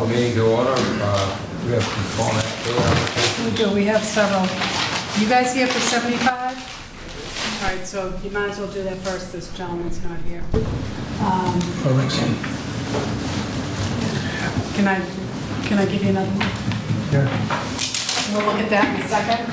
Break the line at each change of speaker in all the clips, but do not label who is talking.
the meeting to order. We have some format fill applications.
We do, we have several. You guys here for 75? All right, so you might as well do that first, this gentleman's not here. Can I give you another one?
Yeah.
We'll look at that in a second.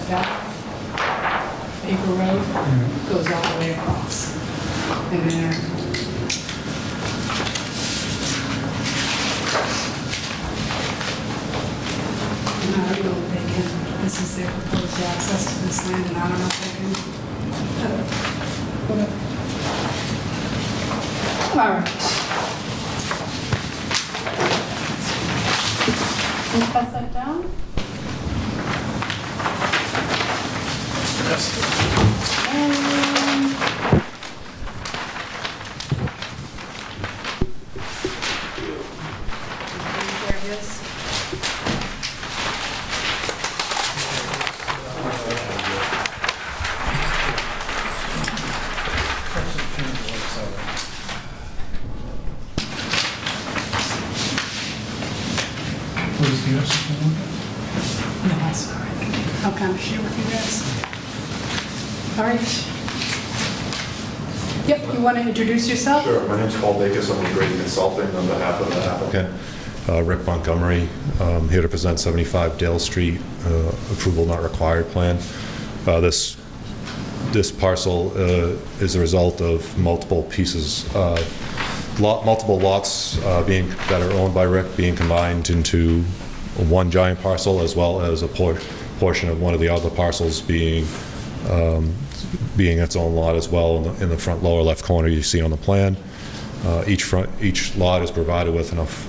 That paper road goes all the way across. And then I don't know if they can, this is their proposed access to this land, and I don't know if they can. All right. Can you pass that down? There it is.
Where's the other one?
No, that's all right. I'll kind of share with you guys. All right. Yep, you want to introduce yourself?
Sure, my name's Paul Dacus, I'm with Grady Consulting on behalf of the applicant, Rick Montgomery, here to present 75 Dale Street, approval not required plan. This parcel is a result of multiple pieces, multiple lots that are owned by Rick being combined into one giant parcel, as well as a portion of one of the other parcels being its own lot as well. In the front lower left corner you see on the plan, each lot is provided with enough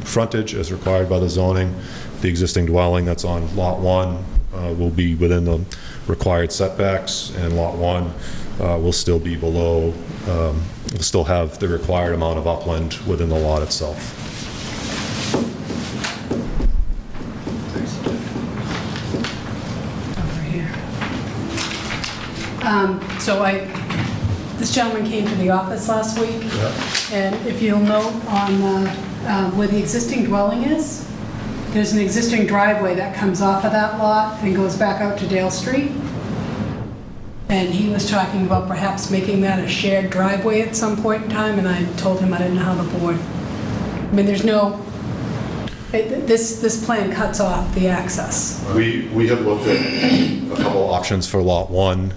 frontage as required by the zoning. The existing dwelling that's on lot 1 will be within the required setbacks, and lot 1 will still be below, will still have the required amount of upland within the lot itself.
So this gentleman came to the office last week, and if you'll note on where the existing dwelling is, there's an existing driveway that comes off of that lot and goes back out to Dale Street. And he was talking about perhaps making that a shared driveway at some point in time, and I told him I didn't know how the board, I mean, there's no, this plan cuts off the access.
We have looked at a couple options for lot 1.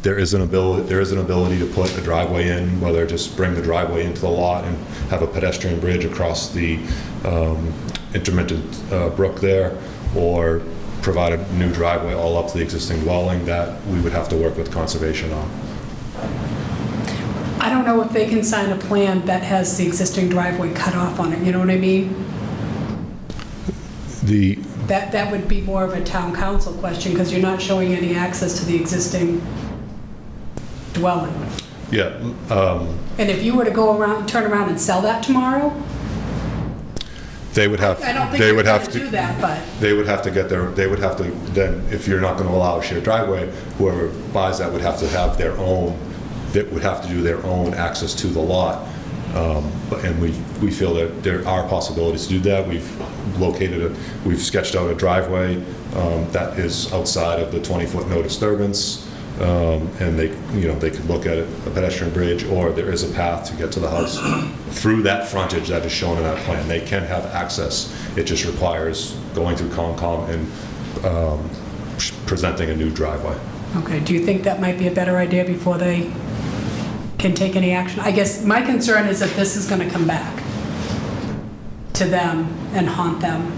There is an ability to put a driveway in, whether just bring the driveway into the lot and have a pedestrian bridge across the intermittent brook there, or provide a new driveway all up to the existing dwelling. That we would have to work with conservation on.
I don't know if they can sign a plan that has the existing driveway cut off on it, you know what I mean? That would be more of a town council question, because you're not showing any access to the existing dwelling.
Yeah.
And if you were to go around, turn around and sell that tomorrow,
They would have.
I don't think
they
you're
would
going
have
to do that, but
They would have to get their. They would have to then, if you're not going to allow a shared driveway, whoever buys that would have to have their own. That would have to do their own access to the lot. And we feel that there are possibilities to do that. We've sketched out a driveway that is outside of the 20-foot no disturbance, and they could look at a pedestrian bridge, or there is a path to get to the house through that frontage that is shown in that plan. They can have access. It just requires going through Concom and presenting a new driveway.
okay, do you think that might be a better idea before they can take any action? I guess my concern is that this is going to come back to them and haunt them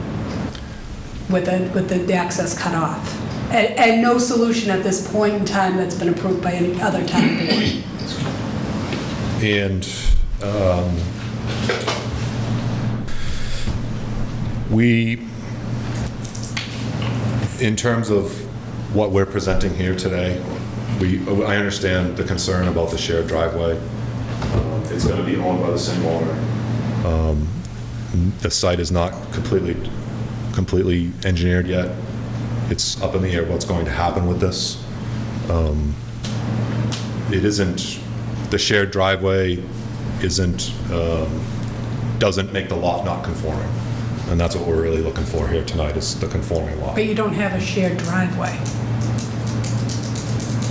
with the access cut off. And no solution at this point in time that's been approved by any other town board.
And we, in terms of what we're presenting here today, I understand the concern about the shared driveway. It's going to be owned by the same owner. The site is not completely engineered yet. It's up in the air what's going to happen with this. It isn't, the shared driveway doesn't make the lot not conforming. And that's what we're really looking for here tonight, is the conforming lot.
But you don't have a shared driveway.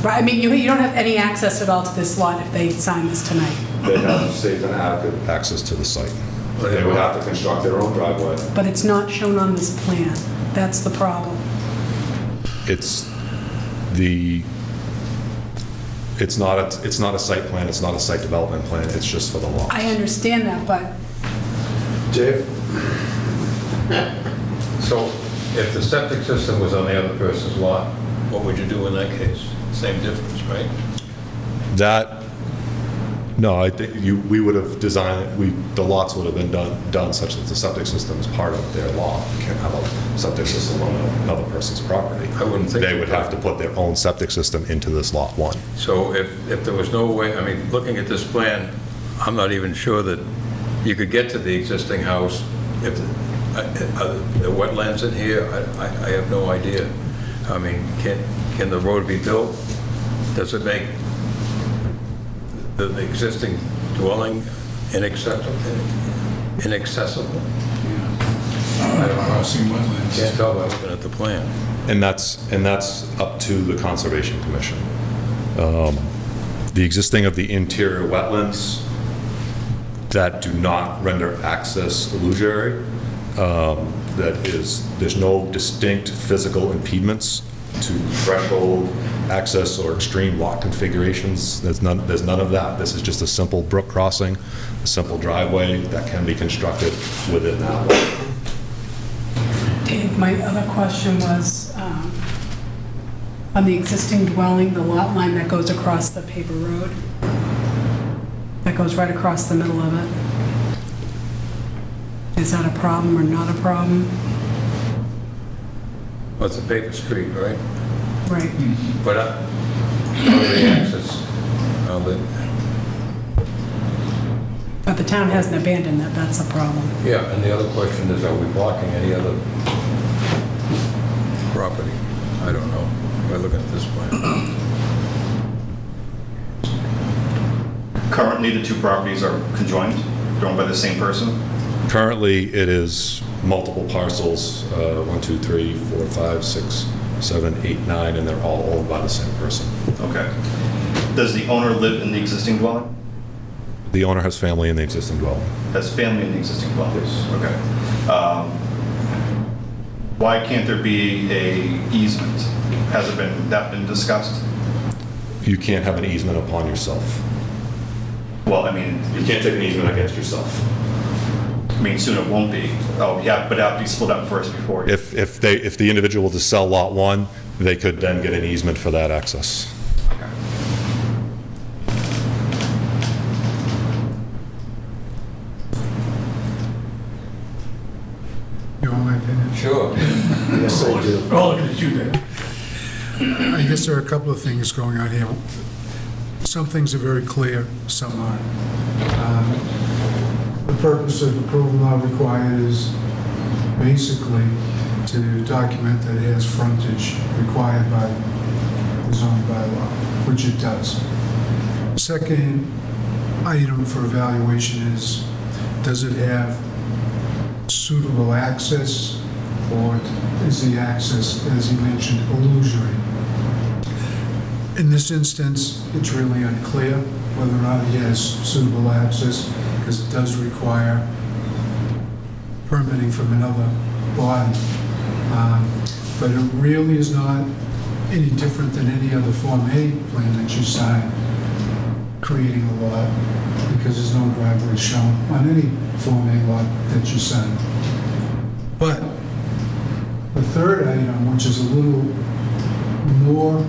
Right, I mean, you don't have any access at all to this lot if they sign this tonight.
They have safe and adequate access to the site. They would have to construct their own driveway.
But it's not shown on this plan. That's the problem.
It's not a site plan, it's not a site development plan, it's just for the lot.
I understand that, but
Dave? So if the septic system was on the other person's lot, what would you do in that case? Same difference, right?
No, I think we would have designed, the lots would have been done such that the septic system is part of their lot. You can't have a septic system on another person's property.
I wouldn't think
They
so.
would have to put their own septic system into this lot 1.
So if there was no way, I mean, looking at this plan, I'm not even sure that you could get to the existing house if the wetlands in here, I have no idea. I mean, can the road be built? Does it make the existing dwelling inaccessible? I don't know.
Crossing wetlands.
Can't tell by looking at the plan.
And that's up to the Conservation Commission. The existing of the interior wetlands that do not render access illusory, there's no distinct physical impediments to threshold access or extreme lot configurations. There's none of that. This is just a simple brook crossing, a simple driveway that can be constructed within that lot.
Dave, my other question was, on the existing dwelling, the lot line that goes across the paper road, that goes right across the middle of it. Is that a problem or not a problem?
Well, it's a paper street, right?
Right.
But how do they access?
But the town hasn't abandoned that, that's the problem.
Yeah, and the other question is, are we blocking any other property? I don't know, by looking at this plan.
Currently, the two properties are conjoined, they're owned by the same person.
Currently, it is multiple parcels, 1, 2, 3, 4, 5, 6, 7, 8, 9, and they're all owned by the same person.
Okay. Does the owner live in the existing dwelling?
The owner has family in the existing dwelling.
Has family in the existing dwelling? Yes. Okay. Why can't there be a easement? Has that been discussed?
You can't have an easement upon yourself.
Well, I mean,
You can't take an easement against yourself.
soon it won't be. Oh, yeah, but it have to be split up first before.
If the individual to sell lot 1, they could then get an easement for that access.
Okay.
You want my opinion?
Sure. Yes, I do.
Oh, look at you there. I guess there are a couple of things going on here. Some things are very clear, some aren't. The purpose of approval not required is basically to document that it has frontage required by the zoning bylaw, which it does. Second item for evaluation is, does it have suitable access, or is the access, as you mentioned, illusory? In this instance, it's really unclear whether or not he has suitable access, because it does require permitting from another body. But it really is not any different than any other Form A plan that you sign creating a lot, because there's no driveway shown on any Form A lot that you sign. But the third item, which is a little more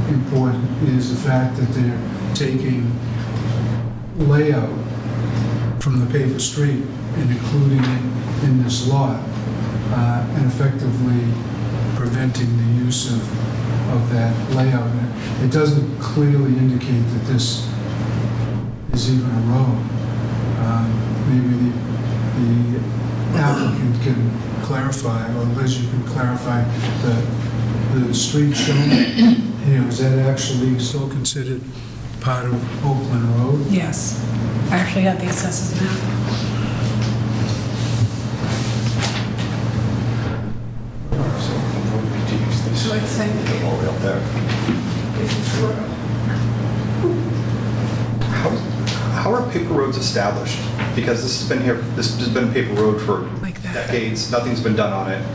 important, is the fact that they're taking layout from the paper street and including it in this lot, and effectively preventing the use of that layout. It doesn't clearly indicate that this is even a road. Maybe the applicant can clarify, or Liz, you can clarify the street shown here, is that actually still considered part of Oakland Road?
Yes. I actually got the assessors map. So I think
All the way up there. How are paper roads established? Because this has been a paper road for
Like that.
decades, nothing's been done on it,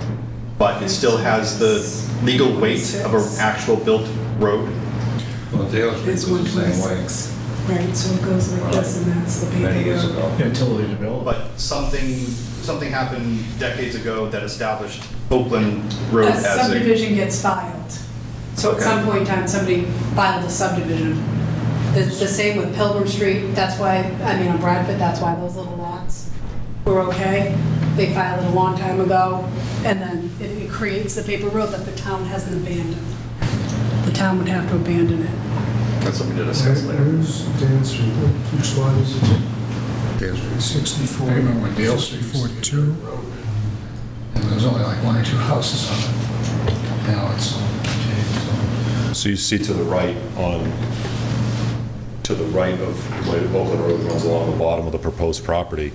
but it still has the legal weight of an actual built road.
Well, Dale Street
There's
was the same way
126. Right, so it goes like this, and that's the paper
many years
road.
ago.
Until they develop.
But something happened decades ago that established Oakland Road
A
as a...
subdivision gets filed. So at
Okay.
some point in time, somebody filed a subdivision. The same with Pilgrim Street, that's why, I mean, on Bradford, that's why those little lots were okay. They filed it a long time ago, and then it creates the paper road that the town hasn't abandoned. The town would have to abandon it.
That's something to discuss later.
Where's Dan Street? Which lot is it?
Dale Street.
64.
I remember when Dale Street was
42.
And there was only like 1 or 2 houses on it. Now it's all changed.
So you see to the right of where Oakland Road runs along the bottom of the proposed property,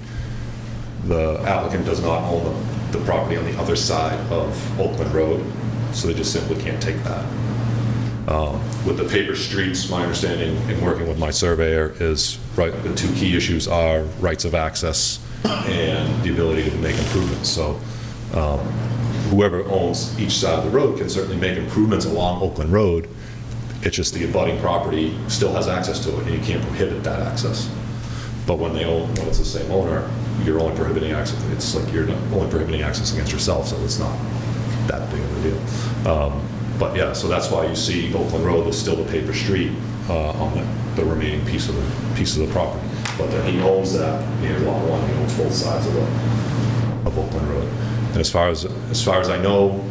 the applicant does not own the property on the other side of Oakland Road, so they just simply can't take that. With the paper streets, my understanding in working with my surveyor is, right, the 2 key issues are rights of access and the ability to make improvements. So whoever owns each side of the road can certainly make improvements along Oakland Road. It's just the abutting property still has access to it, and you can't prohibit that access. But when it's the same owner, you're only prohibiting access. It's like you're only prohibiting access against yourself, so it's not that big of a deal. But yeah, so that's why you see Oakland Road is still the paper street on the remaining piece of the property. But then he owns that near Lot 1. He owns both sides of Oakland Road. And as far as I know,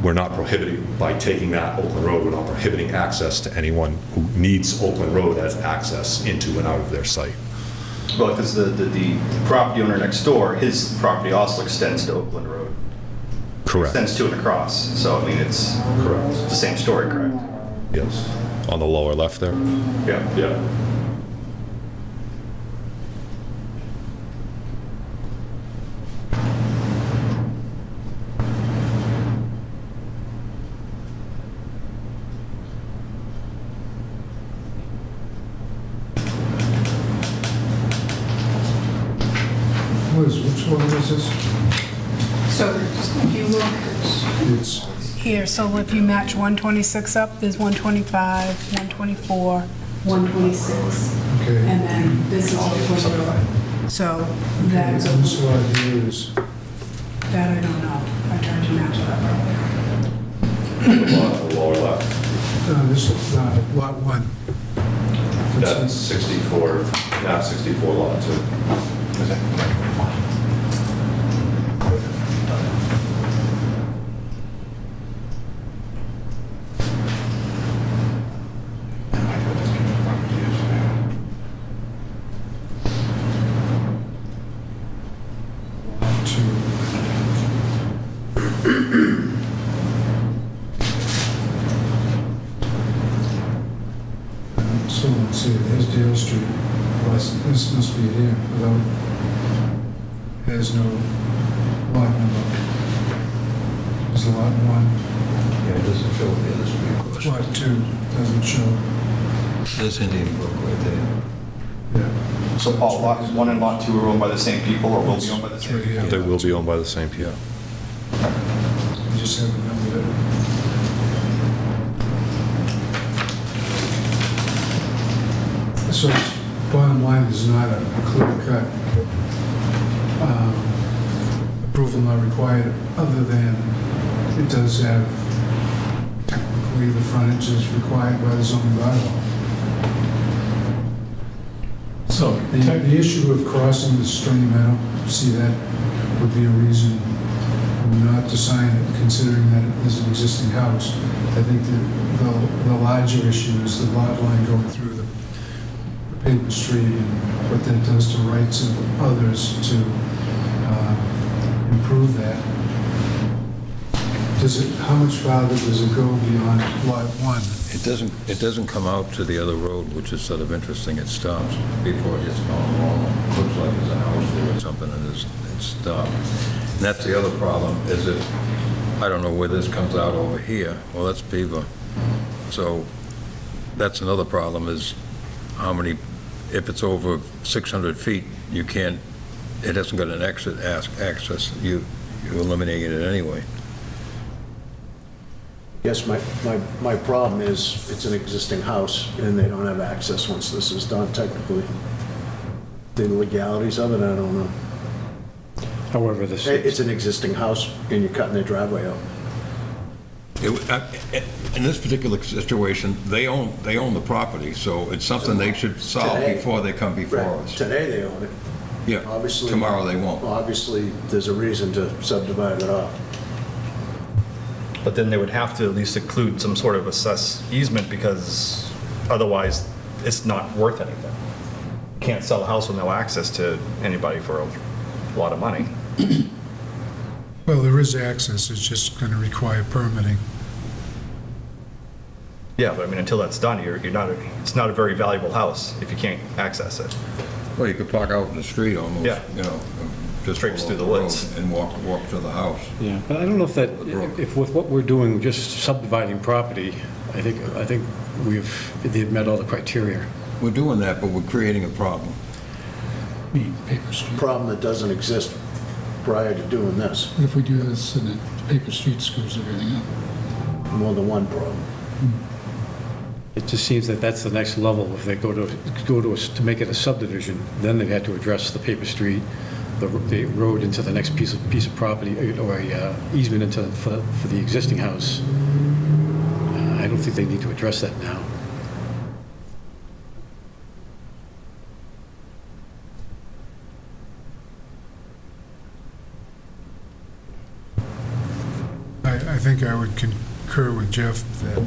we're not prohibiting, by taking that Oakland Road, we're not prohibiting access to anyone who needs Oakland Road as access into and out of their site.
Well, because the property owner next door, his property also extends to Oakland Road.
Correct.
Extends to and across, so I mean, it's
Correct.
the same story, correct?
Yes. On the lower left there?
Yeah.
Yeah.
Liz, which one is this?
So if you look
It's,
here, so if you match 126 up, there's 125, 124, 126.
okay.
And then this is Oakland Road. So that's,
And this lot here is,
that I don't know. I tried to match it up earlier.
The lower left.
this is lot 1.
That's 64, not 64 lot 2.
So let's see, there's Dale Street. Well, this must be it here, without, there's no lot number. There's a lot 1.
Yeah, it doesn't show the other street, of course.
Lot 2 doesn't show.
There's Indian Brook right there.
Yeah.
So Paul, lot 1 and lot 2 are owned by the same people, or will be owned by the
It's
same
right
people?
here.
They will be owned by the same people.
You just haven't numbered it. So bottom line is not a clear-cut approval not required, other than it does have, technically, the frontage is required by the zoning bylaw.
So,
The issue of crossing the stream, I don't see that would be a reason not to sign it, considering that it is an existing house. I think the larger issue is the lot line going through the paper street and what that does to rights of others to improve that. How much farther does it go beyond lot 1?
It doesn't come out to the other road, which is sort of interesting. It stops before it hits Mount Laurel. Looks like there's a house there or something, and it stops. And that's the other problem, is if, I don't know where this comes out over here. Well, that's Beaver. So that's another problem, is how many, if it's over 600 feet, you can't, it hasn't got an exit access. You eliminate it anyway.
Yes, my problem is it's an existing house and they don't have access once this is done technically. The legalities of it, I don't know.
However,
It's an existing house and you're cutting their driveway out.
In this particular situation, they own the property, so it's something they should solve
Today.
before they come before
Right.
us.
Today they own it.
Yeah,
Obviously.
tomorrow they won't.
Obviously, there's a reason to subdivide it off.
But then they would have to at least include some sort of assess easement, because otherwise it's not worth anything. You can't sell a house with no access to anybody for a lot of money.
Well, there is access, it's just going to require permitting.
Yeah, but I mean, until that's done, it's not a very valuable house if you can't access it.
Well, you could park out in the street almost,
Yeah.
just
Traipse through the
road
woods.
and walk to the house.
yeah, but I don't know if that, if with what we're doing, just subdividing property, I think they've met all the criteria.
We're doing that, but we're creating a problem.
Paper Street.
Problem that doesn't exist prior to doing this.
What if we do this and then Paper Street screws everything up?
More than one problem.
It just seems that that's the next level. If they go to make it a subdivision, then they've had to address the paper street, the road into the next piece of property, or a easement into, for the existing house. I don't think they need to address that now.
I think I would concur with Jeff that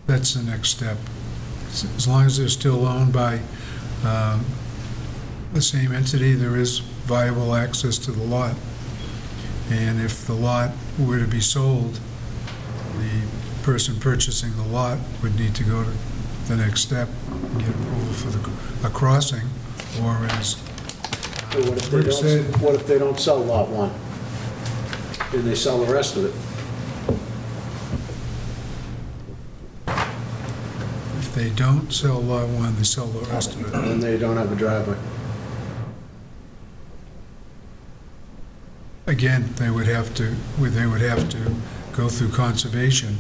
that's the next step. As long as they're still owned by the same entity, there is viable access to the lot. And if the lot were to be sold, the person purchasing the lot would need to go to the next step, and get approval for a crossing, or as
So
Rick said,
what if they don't sell lot 1? And they sell the rest of it?
if they don't sell lot 1, they sell the rest of it.
And they don't have a driveway?
Again, they would have to go through conservation,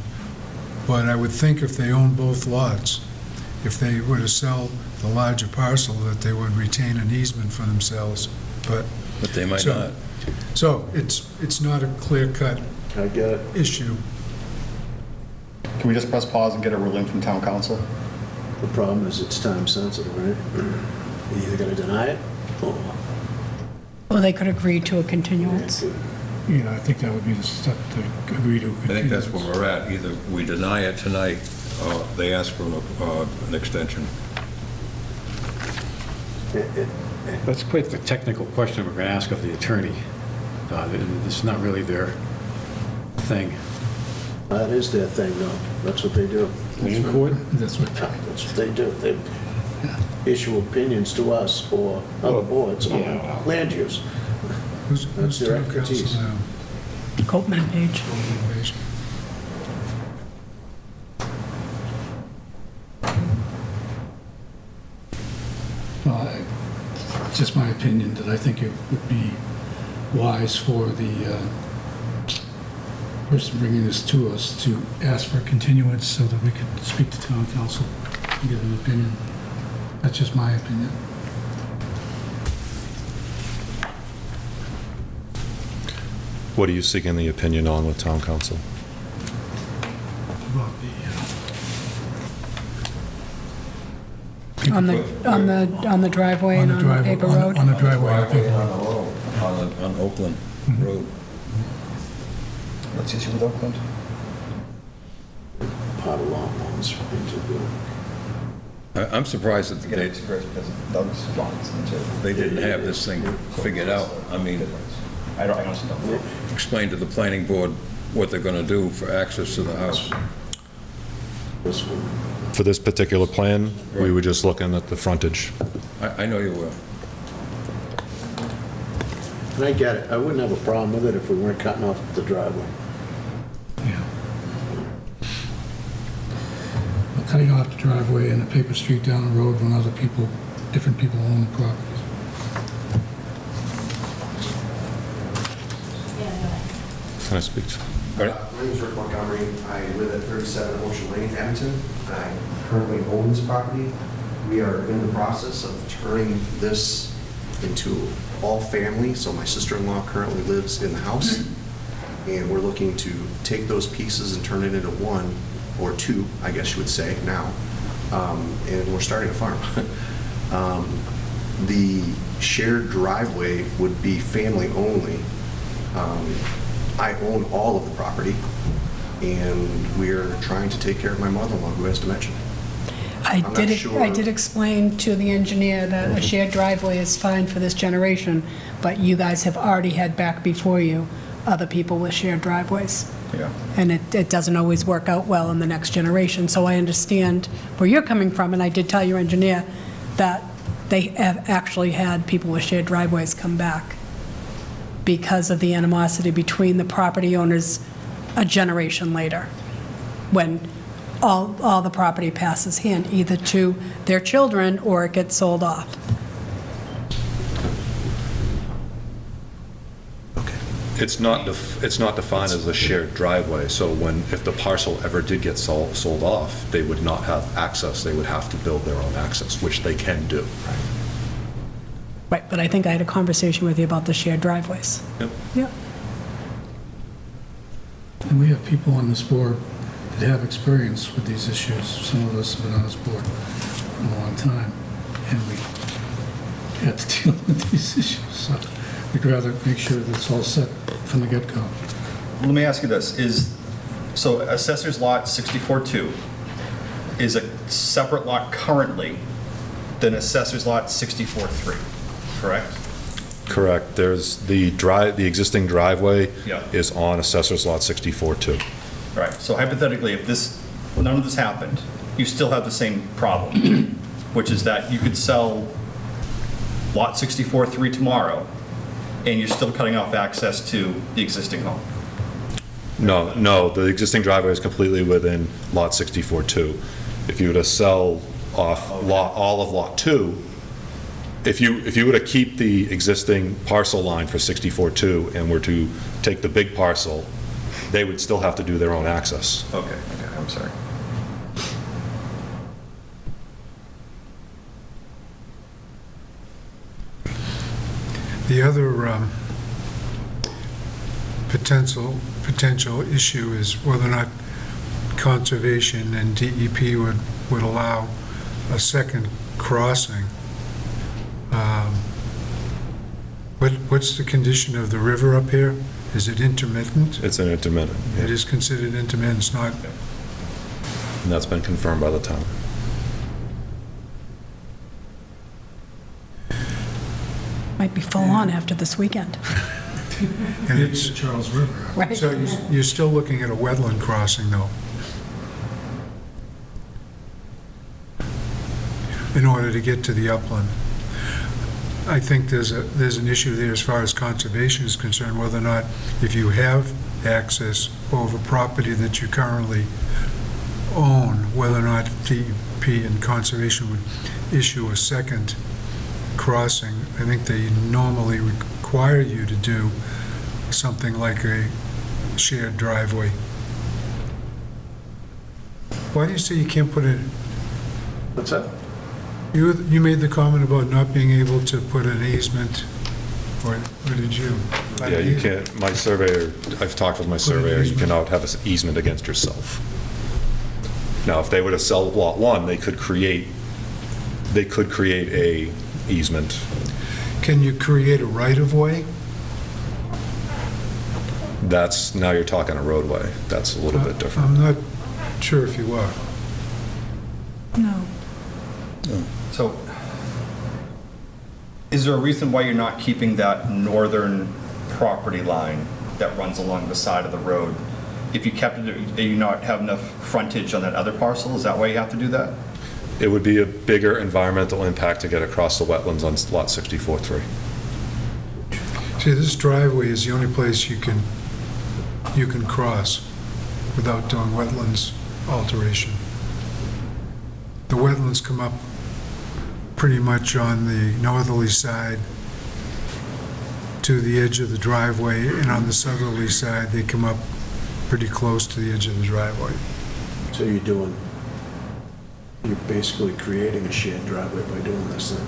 but I would think if they own both lots, if they were to sell the larger parcel, that they would retain an easement for themselves, but...
But they might
So-
not.
So, it's not a clear-cut
I get it.
issue.
Can we just press pause and get a ruling from town council?
The problem is it's time sensitive, right? You're either gonna deny it or...
Well, they could agree to a continuance.
Yeah, I think that would be the step to agree to.
I think that's where we're at. Either we deny it tonight, or they ask for an extension.
That's quite the technical question we're going to ask of the attorney. It's not really their thing.
That is their thing, though. That's what they do.
In court?
That's what,
That's what they do. They issue opinions to us or other boards on land use.
Who's
That's their
town council
expertise.
now?
Copman page.
well, just my opinion, that I think it would be wise for the person bringing this to us to ask for a continuance so that we can speak to town council and get an opinion. That's just my opinion.
What are you seeking the opinion on with town council?
About
On the driveway and on the paper road?
On the driveway, I think.
On Oakland Road.
What's the issue with Oakland?
Part of lot 1's into
I'm surprised that
Get it because of Doug's lots too.
they didn't have this thing figured out. I mean,
I honestly don't know.
explain to the planning board what they're going to do for access to the house.
This one.
For this particular plan, we were just looking at the frontage.
I know you will.
And I get it, I wouldn't have a problem with it if we weren't cutting off the driveway.
Yeah. But cutting off the driveway and a paper street down the road when other people, different people own the properties.
Can I speak to?
My name is Rick Montgomery. I live at 37 Ocean Lane, Abington. I currently own this property. We are in the process of turning this into all family, so my sister-in-law currently lives in the house, and we're looking to take those pieces and turn it into one, or two, I guess you would say now, and we're starting a farm. The shared driveway would be family only. I own all of the property, and we're trying to take care of my mother-in-law who has dementia.
I
I'm
did,
not sure.
I did explain to the engineer that a shared driveway is fine for this generation, but you guys have already had back before you other people with shared driveways.
Yeah.
And it doesn't always work out well in the next generation. So I understand where you're coming from, and I did tell your engineer that they have actually had people with shared driveways come back because of the animosity between the property owners a generation later, when all the property passes hand, either to their children or it gets sold off.
It's not defined as a shared driveway, so if the parcel ever did get sold off, they would not have access, they would have to build their own access, which they can do.
Right, but I think I had a conversation with you about the shared driveways.
Yep.
Yep.
And we have people on this board that have experience with these issues. Some of us have been on this board a long time, and we had to deal with these issues. So we'd rather make sure that it's all set from the get-go.
Let me ask you this, so Assessor's Lot 64-2 is a separate lot currently than Assessor's Lot 64-3, correct?
Correct. There's the existing driveway
Yeah.
is on Assessor's Lot 64-2.
Right, so hypothetically, if none of this happened, you still have the same problem, which is that you could sell Lot 64-3 tomorrow, and you're still cutting off access to the existing home.
No, the existing driveway is completely within Lot 64-2. If you were to sell off all of Lot 2, if you were to keep the existing parcel line for 64-2 and were to take the big parcel, they would still have to do their own access.
Okay, I'm sorry.
The other potential issue is whether or not conservation and DEP would allow a second crossing. What's the condition of the river up here? Is it intermittent?
It's an intermittent,
It is considered intermittent, it's not,
and that's been confirmed by the town.
Might be full on after this weekend,
and
It's
it's,
the Charles River.
right?
so you're still looking at a wetland crossing, though, in order to get to the upland. I think there's an issue there as far as conservation is concerned, whether or not, if you have access over property that you currently own, whether or not DEP and conservation would issue a second crossing. I think they normally require you to do something like a shared driveway. Why do you say you can't put it,
What's that?
you made the comment about not being able to put an easement, or did you?
Yeah, you can't, my surveyor, I've talked with my surveyor, you cannot have an easement against yourself. Now, if they were to sell Lot 1, they could create a easement.
Can you create a right-of-way?
That's, now you're talking a roadway. That's a little bit different.
I'm not sure if you are.
No.
So, is there a reason why you're not keeping that northern property line that runs along the side of the road? If you kept it, do you not have enough frontage on that other parcel? Is that why you have to do that?
It would be a bigger environmental impact to get across the wetlands on lot 64-3.
See, this driveway is the only place you can cross without doing wetlands alteration. The wetlands come up pretty much on the northerly side to the edge of the driveway, and on the southerly side, they come up pretty close to the edge of the driveway.
So you're basically creating a shared driveway by doing this then?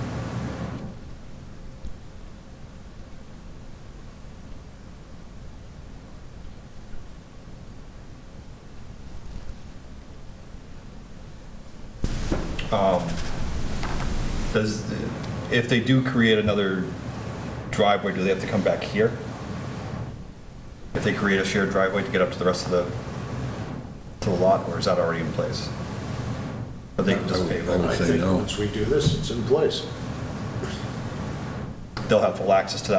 If they do create another driveway, do they have to come back here? If they create a shared driveway to get up to the rest of the lot, or is that already in place? Or they can just pave
I
it?
would
I
say
think
no.
once we do this, it's in place.
They'll have full access to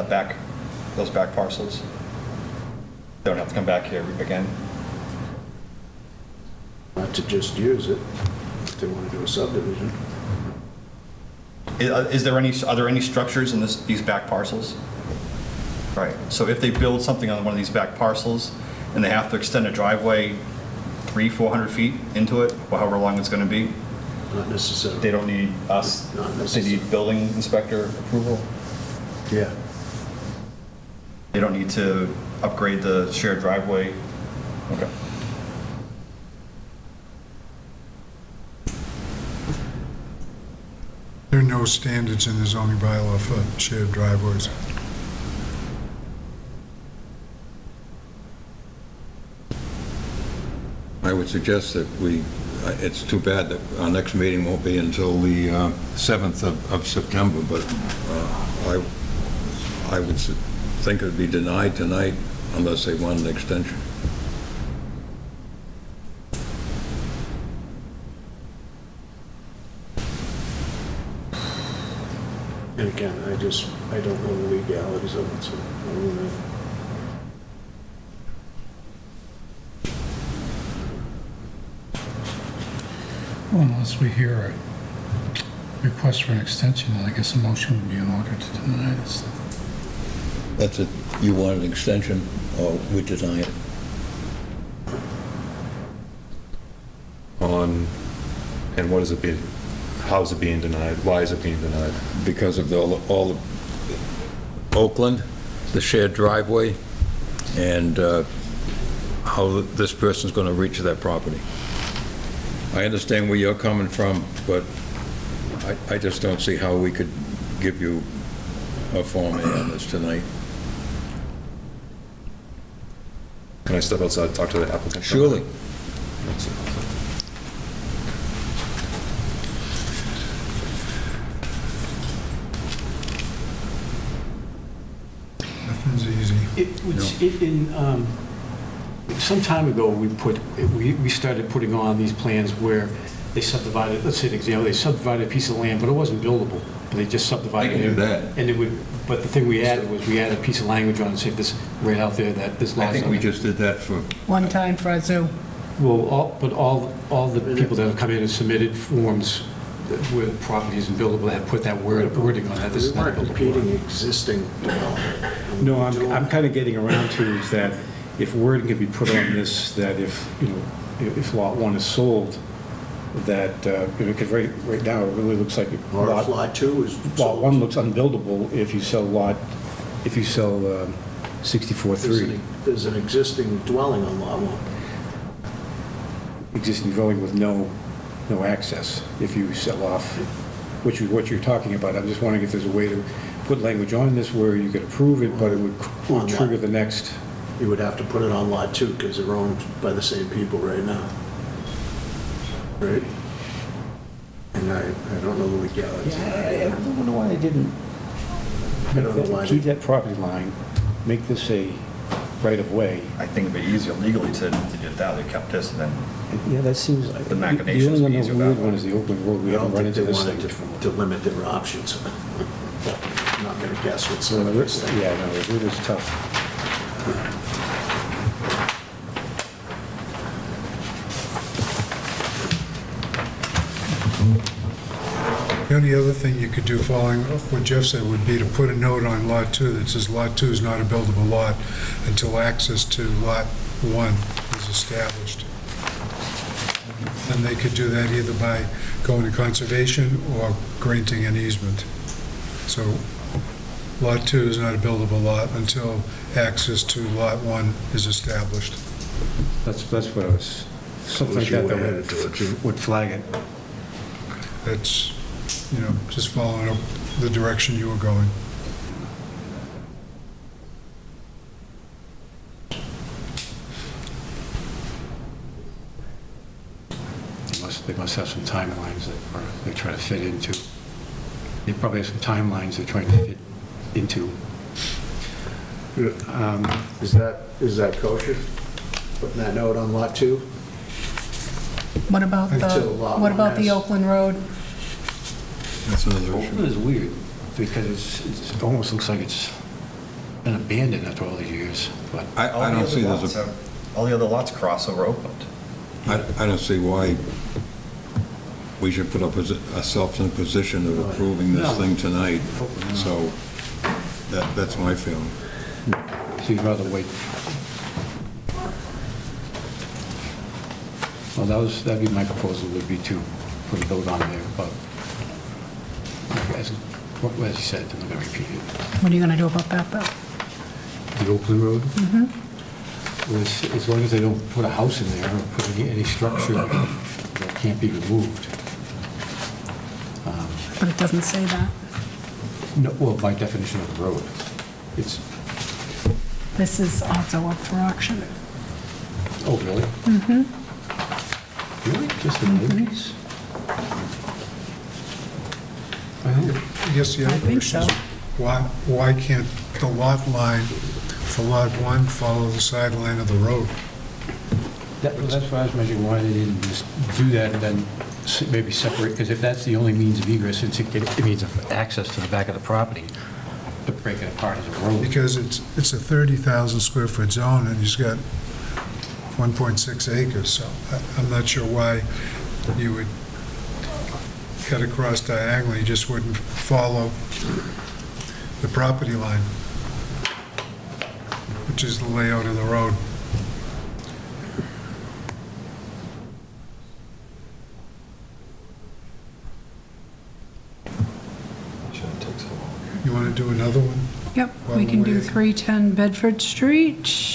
those back parcels? They don't have to come back here again?
Not to just use it, if they want to do a subdivision.
Are there any structures in these back parcels? Right, so if they build something on one of these back parcels and they have to extend a driveway 300-400 feet into it, or however long it's going to be,
Not necessarily.
they don't need us,
Not
they
necessarily.
need building inspector approval?
Yeah.
They don't need to upgrade the shared driveway? Okay.
There are no standards in the zoning bylaw for shared driveways.
I would suggest that it's too bad that our next meeting won't be until the 7th of September, but I would think it would be denied tonight unless they want an extension.
And again, I don't know the legalities of it, so I don't know.
Well, unless we hear a request for an extension, then I guess a motion would be in order to deny this.
That's it. You want an extension, or we deny it?
And what is it being, how is it being denied? Why is it being denied?
Because of all the Oakland, the shared driveway, and how this person's going to reach that property. I understand where you're coming from, but I just don't see how we could give you a Form A on this tonight.
Can I step outside and talk to the applicant?
Surely.
Nothing's easy.
Some time ago, we started putting on these plans where they subdivided, let's say an example, they subdivided a piece of land, but it wasn't buildable. But they just subdivided it.
They can do that.
And it would, but the thing we added was we added a piece of language on and say this right out there that this lot's
I think
on
we
it.
just did that for,
One time for a zoo.
Well, all the people that have come in and submitted forms where the property isn't buildable have put that wording on that. This
We
is not
weren't
buildable.
repeating existing development.
No, I'm kind of getting around to is that if wording can be put on this, that if if Lot 1 is sold, that, because right now, it really looks like
Or if Lot 2 is
Lot
sold.
1 looks unbuildable if you sell 64-3,
There's an existing dwelling on Lot 1.
existing dwelling with no access, if you sell off, which is what you're talking about. I'm just wondering if there's a way to put language on this where you could approve it, but it would
On
trigger
lot.
the next.
You would have to put it on Lot 2 because they're owned by the same people right now. Right? And I don't know the legalities.
I don't know why they didn't
I don't know why
keep
they-
that property line, make this a right-of-way.
I think it'd be easier legally to do that, they kept this, and then
Yeah, that seems like...
The machinations
The only one
be
that
easier
weird
that
one
way.
is the Oakland Road. We
I don't
haven't run
think
into
they
this
wanted
thing.
to limit their options. I'm not gonna guess what's
So,
the first thing.
yeah, no, the road is tough.
The only other thing you could do, following up what Jeff said, would be to put a note on Lot 2 that says Lot 2 is not a buildable lot until access to Lot 1 is established. And they could do that either by going to conservation or granting an easement. So Lot 2 is not a buildable lot until access to Lot 1 is established.
That's what I was, something like
your
that
way ahead to it.
would flag it.
That's, just following up the direction you were going.
They must have some timelines that they try to fit into. They probably have some timelines they're trying to fit into.
Is that kosher? Putting that note on Lot 2?
What about
Until lot
what
one
about the
has-
Oakland Road?
That's another
Oakland is weird, because it almost looks like it's been abandoned after all these years, but
I don't see there's a,
all the other lots cross over Oakland.
I don't see why we should put up ourselves in a position of approving this
No.
thing tonight. So that's my feeling.
so you'd rather wait. Well, that'd be my proposal, would be to put a vote on there, but as you said, I'm not going to repeat it.
What are you going to do about that, though?
The Oakland Road? Well, as long as they don't put a house in there or put any structure that can't be removed.
But it doesn't say that.
No, well, by definition of the road, it's,
This is also up for auction.
oh, really? Really? Just the neighbors?
I guess the
I
other
think
question is,
so.
why can't the lot line for Lot 1 follow the sideline of the road?
That's why I was measuring why they didn't just do that and then maybe separate, because if that's the only means of egress, since it means access to the back of the property, to break it apart as a road.
Because it's a 30,000 square foot zone and he's got 1.6 acres, so I'm not sure why you would cut across diagonally, you just wouldn't follow the property line, which is the layout of the road.
Shouldn't take so long.
You want to do another one?
Yep,
While
we can
we're
do
waiting.
310 Bedford Street.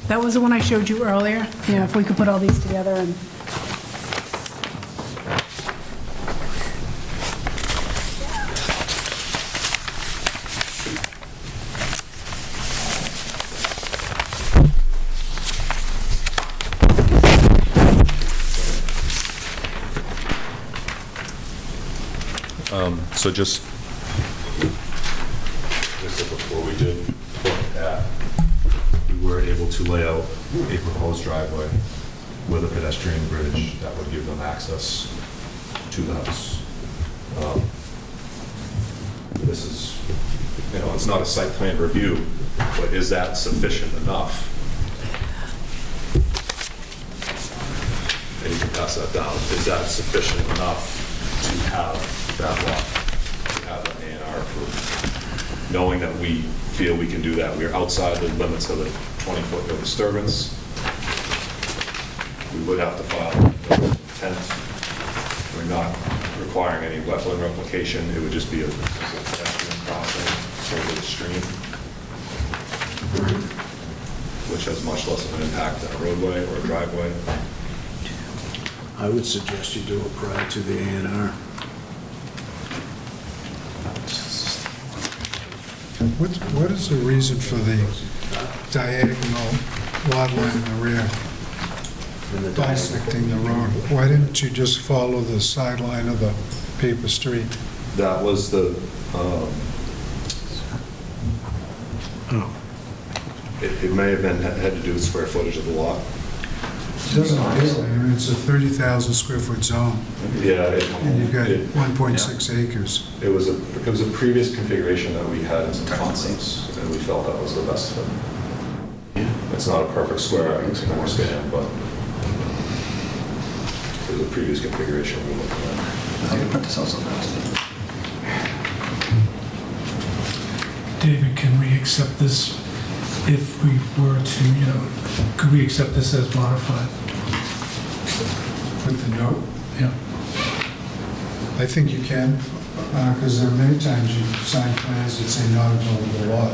That was the one I showed you earlier. Yeah, if we could put all these together and...
So just before we did look at, we were able to lay out a proposed driveway with a pedestrian bridge that would give them access to the house. This is, it's not a site plan review, but is that sufficient enough? And you can pass that down. Is that sufficient enough to have that lot, to have an A&R approved? Knowing that we feel we can do that, we are outside the limits of the 20-foot no disturbance. We would have to file an intent. We're not requiring any wetland replication. It would just be a pedestrian crossing over the stream, which has much less of an impact than a roadway or a driveway.
I would suggest you do it prior to the A&R.
What is the reason for the diagonal lot line in the rear
And the diagonal.
bisecting the road? Why didn't you just follow the sideline of the paper street?
That was the, It may have been, had to do with square footage of the lot.
It doesn't appear, I mean, it's a 30,000 square foot zone,
Yeah,
and you've got
it
1.6 acres.
was a previous configuration that we had as a consensus, and we felt that was the best fit. It's not a perfect square, I understand, but it was a previous configuration we looked at.
I can print this out so fast.
David, can we accept this if we were to, could we accept this as modified?
With the note,
Yeah.
I think you can, because there are many times you sign plans that say not a buildable lot.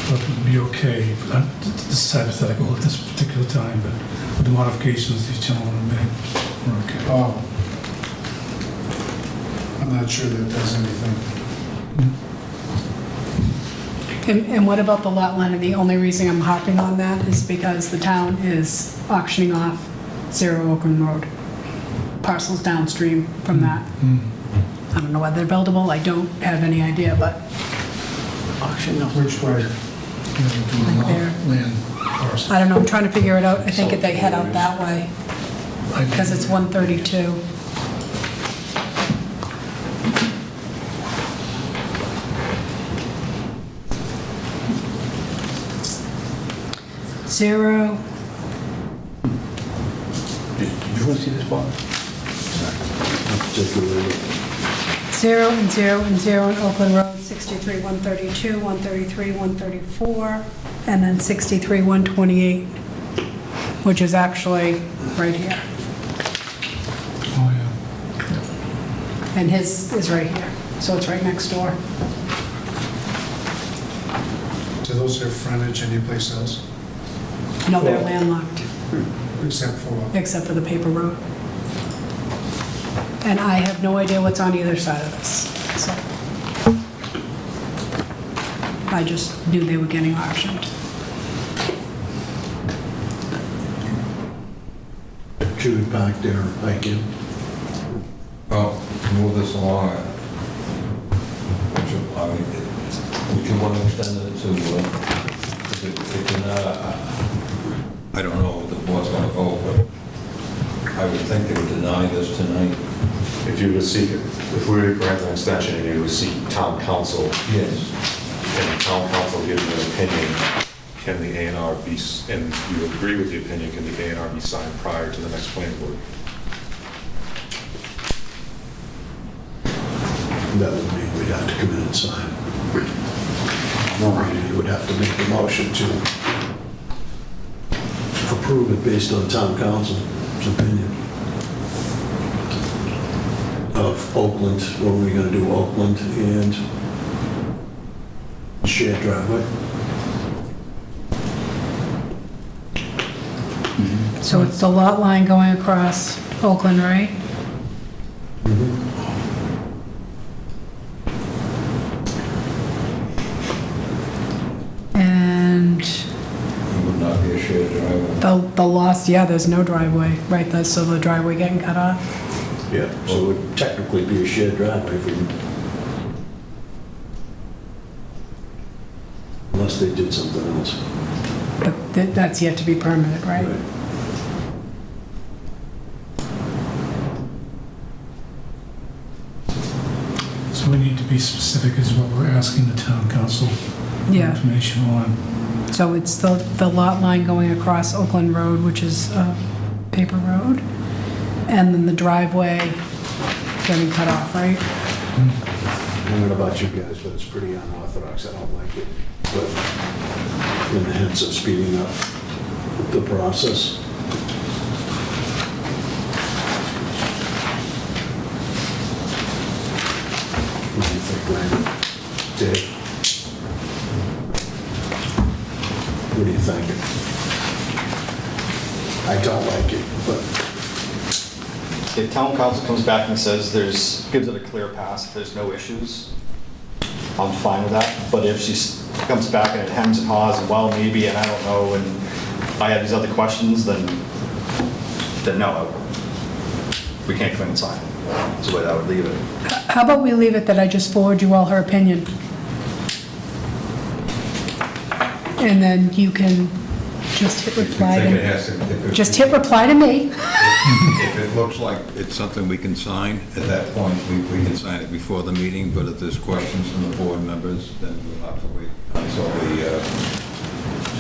That would be okay, but this is hypothetical at this particular time, but with the modifications these gentlemen have made, we're okay.
Oh. I'm not sure that does anything.
And what about the lot line? And the only reason I'm harping on that is because the town is auctioning off 0 Oakland Road, parcels downstream from that. I don't know whether they're buildable, I don't have any idea, but auction off.
Which way?
Like there.
Land parcel.
I don't know, I'm trying to figure it out. I think they head out that way, because it's 132. Zero,
Did you want to see this, Bob?
Particularly,
0 and 0 and 0 on Oakland Road, 63, 132, 133, 134, and then 63, 128, which is actually right here.
Oh, yeah.
And his is right here, so it's right next door.
Do those have frontage anyplace else,
No, they're landlocked,
except for,
except for the paper road. And I have no idea what's on either side of this, so. I just knew they were getting auctioned.
should we park there, I can.
Well, to move this along, would you want to extend it to, I don't know what the board's going to vote, but I would think they would deny this tonight.
If you would seek, if we were to grant an extension and you would seek town council,
Yes.
and the town council gives you an opinion, can the A&R be, and you agree with the opinion, can the A&R be signed prior to the next planning board?
That would mean we'd have to come in and sign. You would have to make the motion to approve it based on town council's opinion of Oakland, what were we gonna do, Oakland and shared driveway?
So it's the lot line going across Oakland, right? And
It would not be a shared driveway.
the lost, yeah, there's no driveway, right? So the driveway getting cut off?
Yeah. So it would technically be a shared driveway if we, unless they did something else.
But that's yet to be permitted, right?
So we need to be specific as what we're asking the town council for
Yeah.
information on.
So it's the lot line going across Oakland Road, which is paper road, and then the driveway getting cut off, right?
I don't know about you guys, but it's pretty unorthodox. I don't like it. But in the hence of speeding up the process. What do you think, Randy? Dave? What do you think? I don't like it, but
If town council comes back and says gives it a clear pass, there's no issues, I'm fine with that. But if she comes back and it hems and haws, and well, maybe, and I don't know, and I have these other questions, then no, we can't come in and sign. That's the way I would leave it.
How about we leave it that I just forward you all her opinion? And then you can just hit
If you
reply
think it
to,
has to- if it-
just hit reply to me.
If it looks like it's something we can sign, at that point, we can sign it before the meeting, but if there's questions from the board members, then we'll have to wait until the...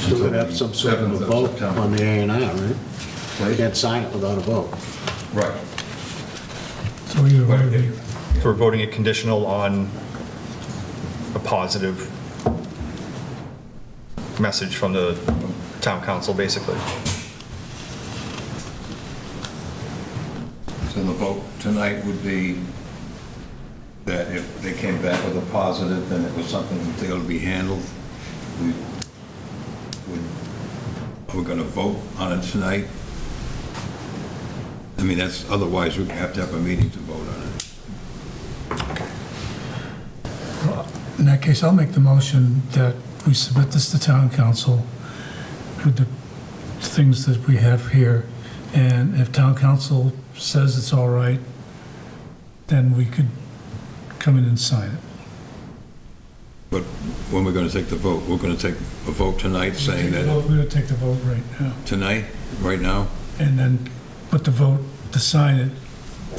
Still gonna have some sort of a
7th of
vote
September.
on the A and R, right? You
Please?
can't sign it without a vote.
Right.
So you
But
agree?
it-
So we're voting it conditional on a positive message from the town council, basically.
So the vote tonight would be that if they came back with a positive, then it was something that they ought to be handled. Are we going to vote on it tonight? I mean, that's, otherwise we have to have a meeting to vote on it.
In that case, I'll make the motion that we submit this to town council with the things that we have here, and if town council says it's all right, then we could come in and sign it.
But when we're going to take the vote, we're going to take a vote tonight saying
We're
that,
going to take the vote right now,
tonight, right now?
and then put the vote to sign it,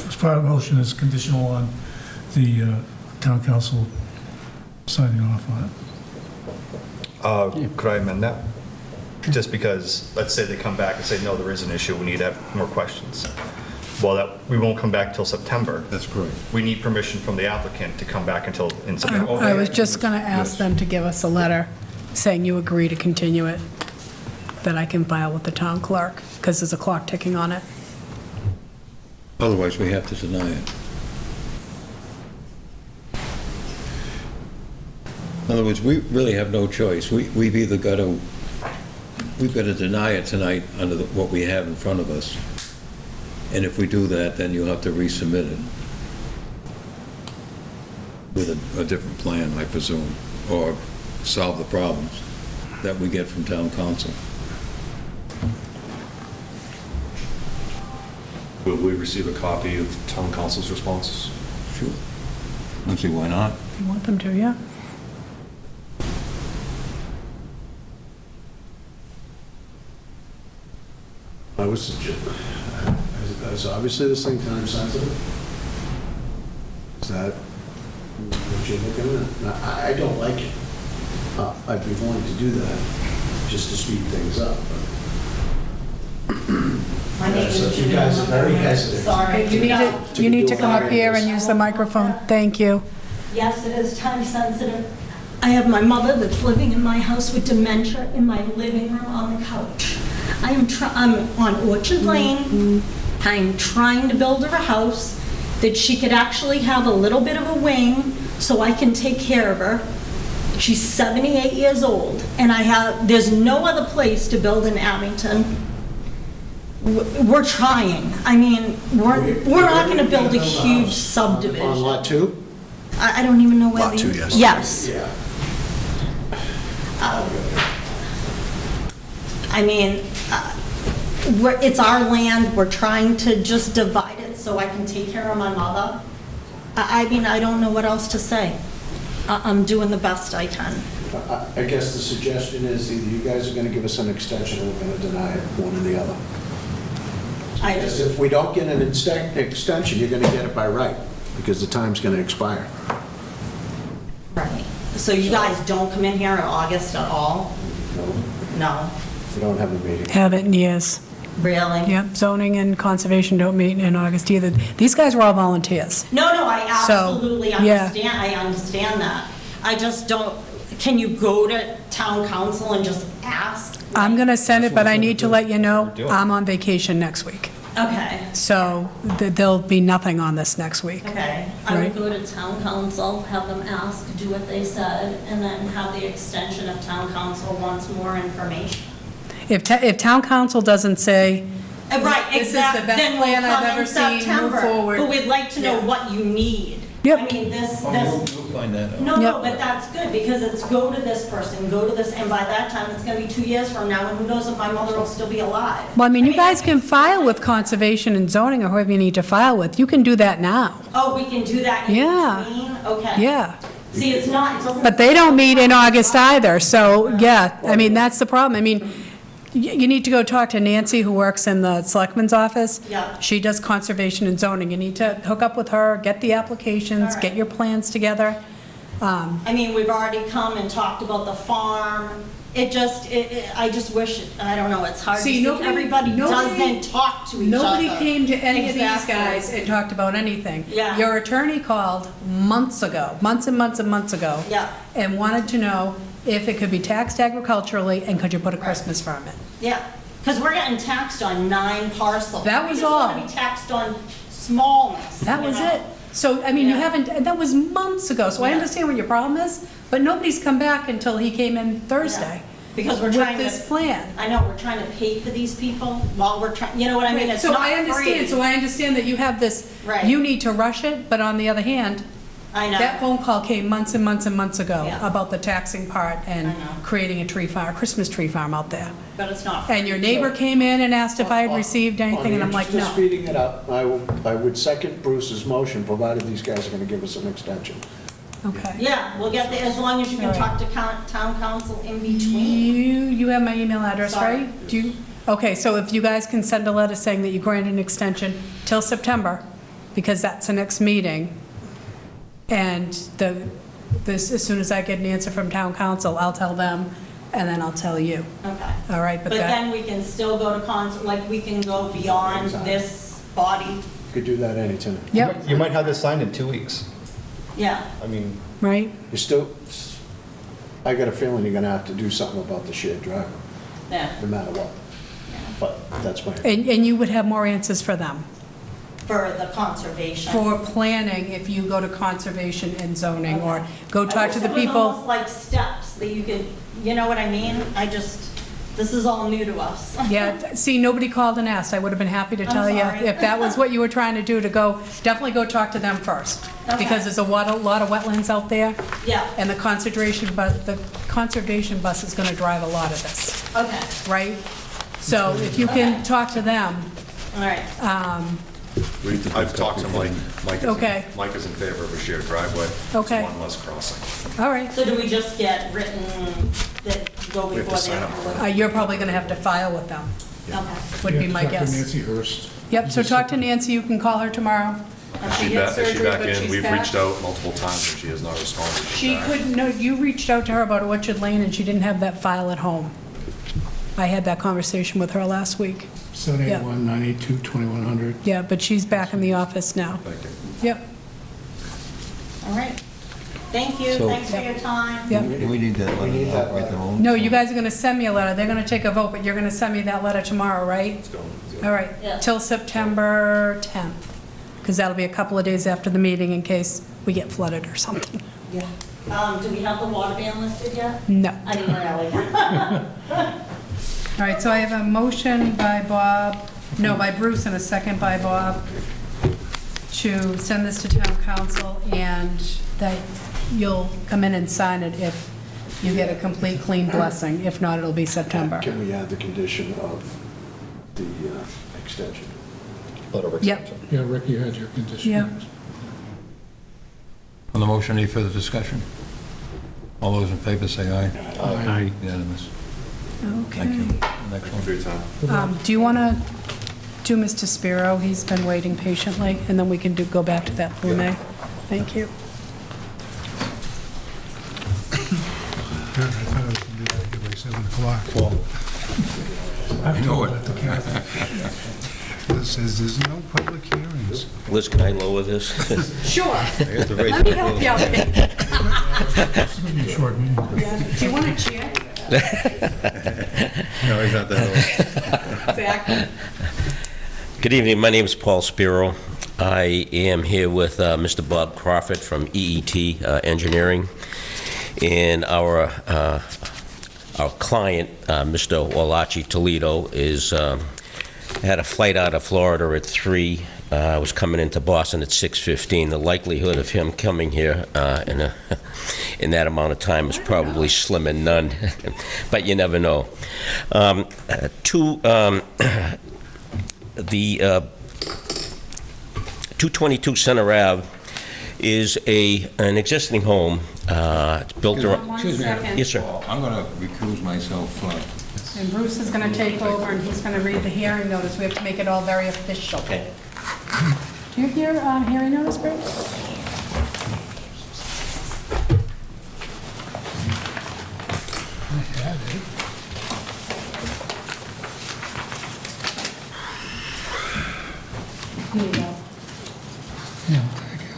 as part of the motion is conditional on the town council signing off on it.
Could I amend that? Just because, let's say they come back and say, no, there is an issue, we need to have more questions. Well, we won't come back till September.
That's correct.
We need permission from the applicant to come back until, in September.
I was just going to ask them to give us a letter saying you agree to continue it, that I can file with the town clerk, because there's a clock ticking on it.
Otherwise, we have to deny it. In other words, we really have no choice. We've either got to deny it tonight under what we have in front of us. And if we do that, then you'll have to resubmit it with a different plan, I presume, or solve the problems that we get from town council.
Will we receive a copy of town council's responses?
Sure. Let's see, why not?
If you want them to, yeah.
I was suggest, is obviously this thing time sensitive? Is that what you're looking at? Now, I don't like it. I'd be willing to do that, just to speed things up.
My name is
So you
Judy
guys are very
Montgomery.
hesitant.
Sorry.
You need to come up here and use the microphone. Thank you.
Yes, it is time sensitive. I have my mother that's living in my house with dementia in my living room on the couch. I'm on Orchard Lane. I'm trying to build her a house that she could actually have a little bit of a wing so I can take care of her. She's 78 years old, and there's no other place to build in Abington. We're trying. I mean, we're not going to build a huge subdivision.
On lot 2?
I don't even know where
Lot 2, yes.
Yes.
Yeah.
I mean, it's our land. We're trying to just divide it so I can take care of my mother. I mean, I don't know what else to say. I'm doing the best I can.
I guess the suggestion is either you guys are going to give us an extension or we're going to deny it, one or the other. Because if we don't get an extension, you're going to get it by right, because the time's going to expire.
Right. So you guys don't come in here in August at all?
No,
No.
we don't have a meeting.
Haven't in years.
Really?
Yep, zoning and conservation don't meet in August either. These guys were all volunteers.
No, I
So,
absolutely
yeah.
understand. I understand that. I just don't, can you go to town council and just ask?
I'm going to send it, but I need to let you know, I'm on vacation next week.
Okay.
So there'll be nothing on this next week.
Okay, I would
Right.
go to town council, have them ask, do what they said, and then have the extension if town council wants more information.
If town council doesn't say,
Right,
This is the
exactly,
best
then we'll
plan I've
come
ever
in
seen, move
September.
forward.
But we'd like to know
Yeah.
what you need.
Yep.
I mean, this,
We'll find that out.
no,
Yep.
but that's good, because it's go to this person, go to this, and by that time, it's gonna be 2 years from now, and who knows if my mother will still be alive.
well, I mean, you guys can file with conservation and zoning or whoever you need to file with. You can do that now.
Oh, we can do that in
Yeah.
between? Okay.
Yeah.
See, it's not, it doesn't.
But they don't meet in August either, so, yeah, I mean, that's the problem. I mean, you need to go talk to Nancy, who works in the selectman's office.
Yeah.
She does conservation and zoning. You need to hook up with her, get the applications,
All right.
get your plans together.
I mean, we've already come and talked about the farm. It just, I just wish, I don't know, it's hard to
See,
see.
nobody-
Everybody
nobody-
doesn't talk to each other.
Nobody came to any of these
Exactly.
guys and talked about anything.
Yeah.
Your attorney called months ago, months and months and months ago.
Yeah.
And wanted to know if it could be taxed agriculturally and could you put a Christmas farm in?
Yeah, because we're getting taxed on 9 parcels.
That was
We just want
all.
to be taxed on smallness.
That
you
was
know?
it. So, I mean, you
Yeah.
haven't, and that was months ago, so I
Yeah.
understand what your problem is, but nobody's come back until he came in Thursday
Because we're
with
trying
this
to,
plan.
I know, we're trying to pay for these people while we're trying, you know what I mean? It's
So
not
I understand,
free.
so I understand that you have this,
Right.
you need to rush it, but on the other hand,
I know.
that phone call came months and months and months ago
Yeah.
about the taxing part and
I know.
creating a tree farm, a Christmas tree farm out there.
But it's not free.
And your neighbor came in and asked if I had received anything, and I'm like,
On the
no.
interest of speeding it up, I would second Bruce's motion, provided these guys are going to give us an extension.
Okay.
Yeah, we'll get there, as long as you can
All right.
talk to town council in between.
You have my email address,
Sorry.
right? Do you, okay, so if you guys can send a letter saying that you grant an extension till September, because that's the next meeting, and as soon as I get an answer from town council, I'll tell them, and then I'll tell you.
Okay.
All right, but
But
that,
then we can still go to council, like, we can go beyond this body.
You could do that anytime.
yep,
You might have this signed in 2 weeks.
Yeah,
I mean,
right?
You still, I got a feeling you're going to have to do something about the shared driveway,
yeah,
no matter what. But that's my,
And you would have more answers for them.
for the conservation.
For planning, if you go to conservation and zoning, or go talk to the
I wish it was
people.
almost like steps that you could, you know what I mean? This is all new to us.
Yeah, see, nobody called and asked. I would have been happy to
I'm
tell you
sorry.
if that was what you were trying to do, to go, definitely go talk to them first.
Okay.
Because there's a lot of wetlands out there,
Yeah,
and the conservation bus is gonna drive a lot of this,
okay,
right? So if you can talk to them,
all right.
I've talked to Mike.
Okay.
Mike is in favor of a shared driveway. It's
Okay.
one less crossing.
all right.
So do we just get written that go
We have to
before
sign up for
the...
You're probably gonna have to file with them,
Okay.
would be my
Talk to
guess.
Nancy Hurst.
Yep, so talk to Nancy, you can call her tomorrow. She had
Is she
surgery,
back
but
in?
she's
We've
back.
reached out multiple times and she has not responded. She's
She
back.
couldn't, no, you reached out to her about Orchard Lane, and she didn't have that file at home. I had that conversation with her last week.
781-982-2100.
Yeah, but she's back in the office now.
Thank you.
Yep,
All right. Thank you, thanks for your time.
yep.
Do we need that
We need
letter
that
right
letter.
home?
No, you guys are gonna send me a letter. They're gonna take a vote, but you're gonna send me that letter tomorrow, right? All right,
Yeah.
till September 10th, because that'll be a couple of days after the meeting in case we get flooded or something.
Yeah. Do we have the water ban listed yet?
No.
I didn't really.
All right, so I have a motion by by Bruce, and a second by Bob, to send this to town council, and that you'll come in and sign it if you get a complete clean blessing. If not, it'll be September.
can we add the condition of the extension?
letter of
Yep.
extension.
Yeah, Rick, you had your condition.
Yeah.
On the motion, any further discussion? All those in favor say aye.
Aye.
Unanimous.
Okay.
Thank you. Next
Thank you
one.
for your time.
Do you want to do Mr. Spiro? He's been waiting patiently, and then we can go back to that Flume. Thank you.
I thought I was going to do that here by 7 o'clock.
I know it.
It says there's no public hearings.
Liz, can I lower this?
Sure.
have to raise
Let me help you out.
It's going to be a short meeting.
Do you want a chair?
No, he's not that old.
Exactly.
Good evening, my name is Paul Spiro. I am here with Mr. Bob Crawford from EET Engineering, and our client, Mr. Walachi Toledo, had a flight out of Florida at 3, was coming into Boston at 6:15. The likelihood of him coming here in that amount of time is probably slim and none, but you never know. The 222 Center Ave is an existing home It's built around...
One
Excuse me.
second.
Yes, sir.
I'm going to recuse myself.
And Bruce is going to take over, and he's going to read the hearing notice. We have to make it all very official.
Okay.
Do you hear hearing notice, Bruce?
I had it.
Here you go.
Yeah, thank you.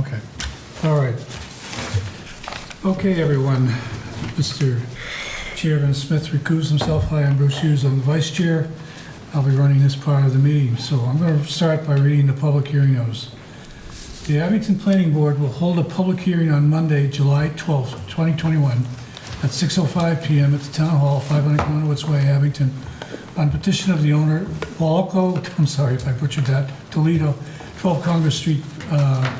Okay, all right. Okay, everyone. Mr. Chairman Smith recused himself. Hi, I'm Bruce Hughes. I'm the vice chair. I'll be running this part of the meeting. So I'm going to start by reading the public hearing notice. The Abington Planning Board will hold a public hearing on Monday, July 12th, 2021, at 6:05 PM at the Town Hall, 500 Conowitz Way, Abington, on petition of the owner, Walco, I'm sorry if I butchered that, Toledo, 12 Congress Street,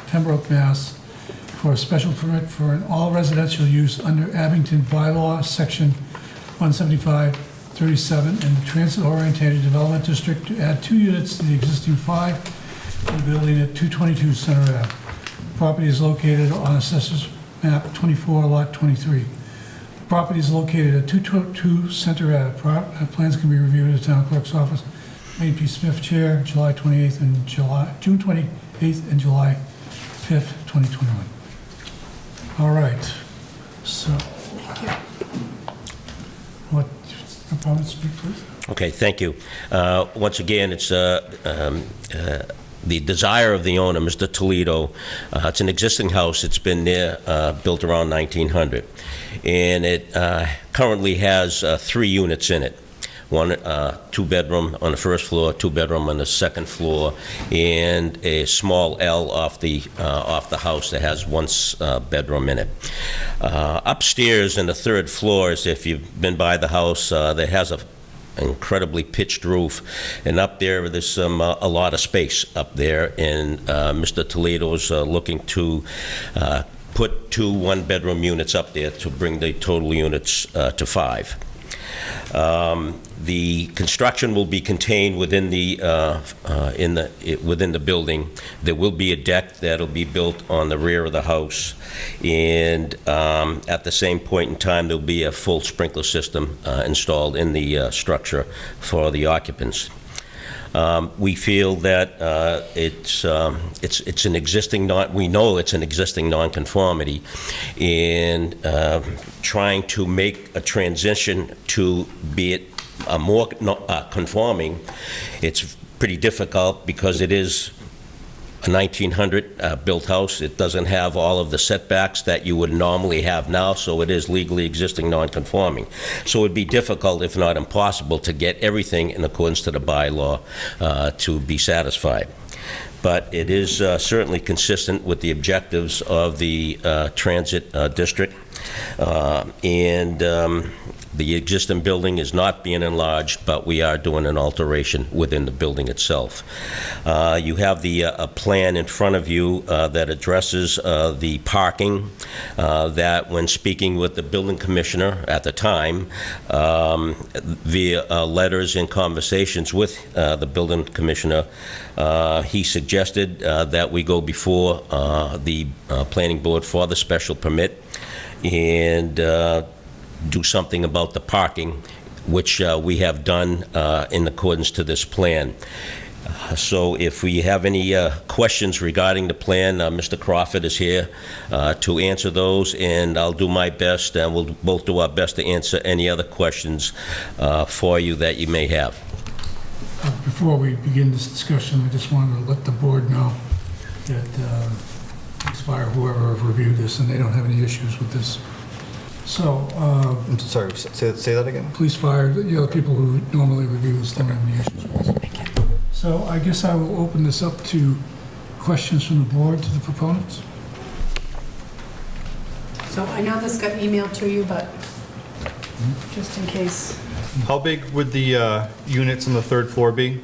Pembroke, Mass., for a special permit for an all residential use under Abington bylaw, section 175-37, in the transit-orientated development district to add 2 units to the existing 5 in the building at 222 Center Ave. Property is located on Assessors Map 24, Lot 23. Property is located at 222 Center Ave. Plans can be reviewed at the Town Clerk's office. Wayne P. Smith, Chair, June 28th and July 5th, 2021. All right, so. What, proponents speak, please?
Okay, thank you. Once again, it's the desire of the owner, Mr. Toledo. It's an existing house. It's been there, built around 1900. And it currently has 3 units in it. One 2-bedroom on the first floor, 2-bedroom on the second floor, and a small L off the house that has 1 bedroom in it. Upstairs in the 3rd floor, if you've been by the house, there has a incredibly pitched roof, and up there's a lot of space up there, and Mr. Toledo's looking to put 2 one-bedroom units up there to bring the total units to 5. The construction will be contained within the building. There will be a deck that'll be built on the rear of the house, and at the same point in time, there'll be a full sprinkler system installed in the structure for the occupants. We feel that it's an existing we know it's an existing nonconformity, and trying to make a transition to be it a more conforming, it's pretty difficult because it is a 1900 built house. It doesn't have all of the setbacks that you would normally have now, so it is legally existing non-conforming. So it would be difficult, if not impossible, to get everything in accordance to the bylaw to be satisfied. But it is certainly consistent with the objectives of the transit district, and the existing building is not being enlarged, but we are doing an alteration within the building itself. You have the a plan in front of you that addresses the parking, that when speaking with the building commissioner at the time, via letters and conversations with the building commissioner, he suggested that we go before the planning board for the special permit and do something about the parking, which we have done in accordance to this plan. So if we have any questions regarding the plan, Mr. Crawford is here to answer those, and I'll do my best, and we'll both do our best to answer any other questions for you that you may have.
Before we begin this discussion, I just wanted to let the board know that Expire, whoever reviewed this, and they don't have any issues with this. So,
I'm sorry, say that again?
police, fire, the people who normally review this don't have any issues with this. So I guess I will open this up to questions from the board to the proponents.
So I know this got emailed to you, but just in case.
How big would the units on the 3rd floor be?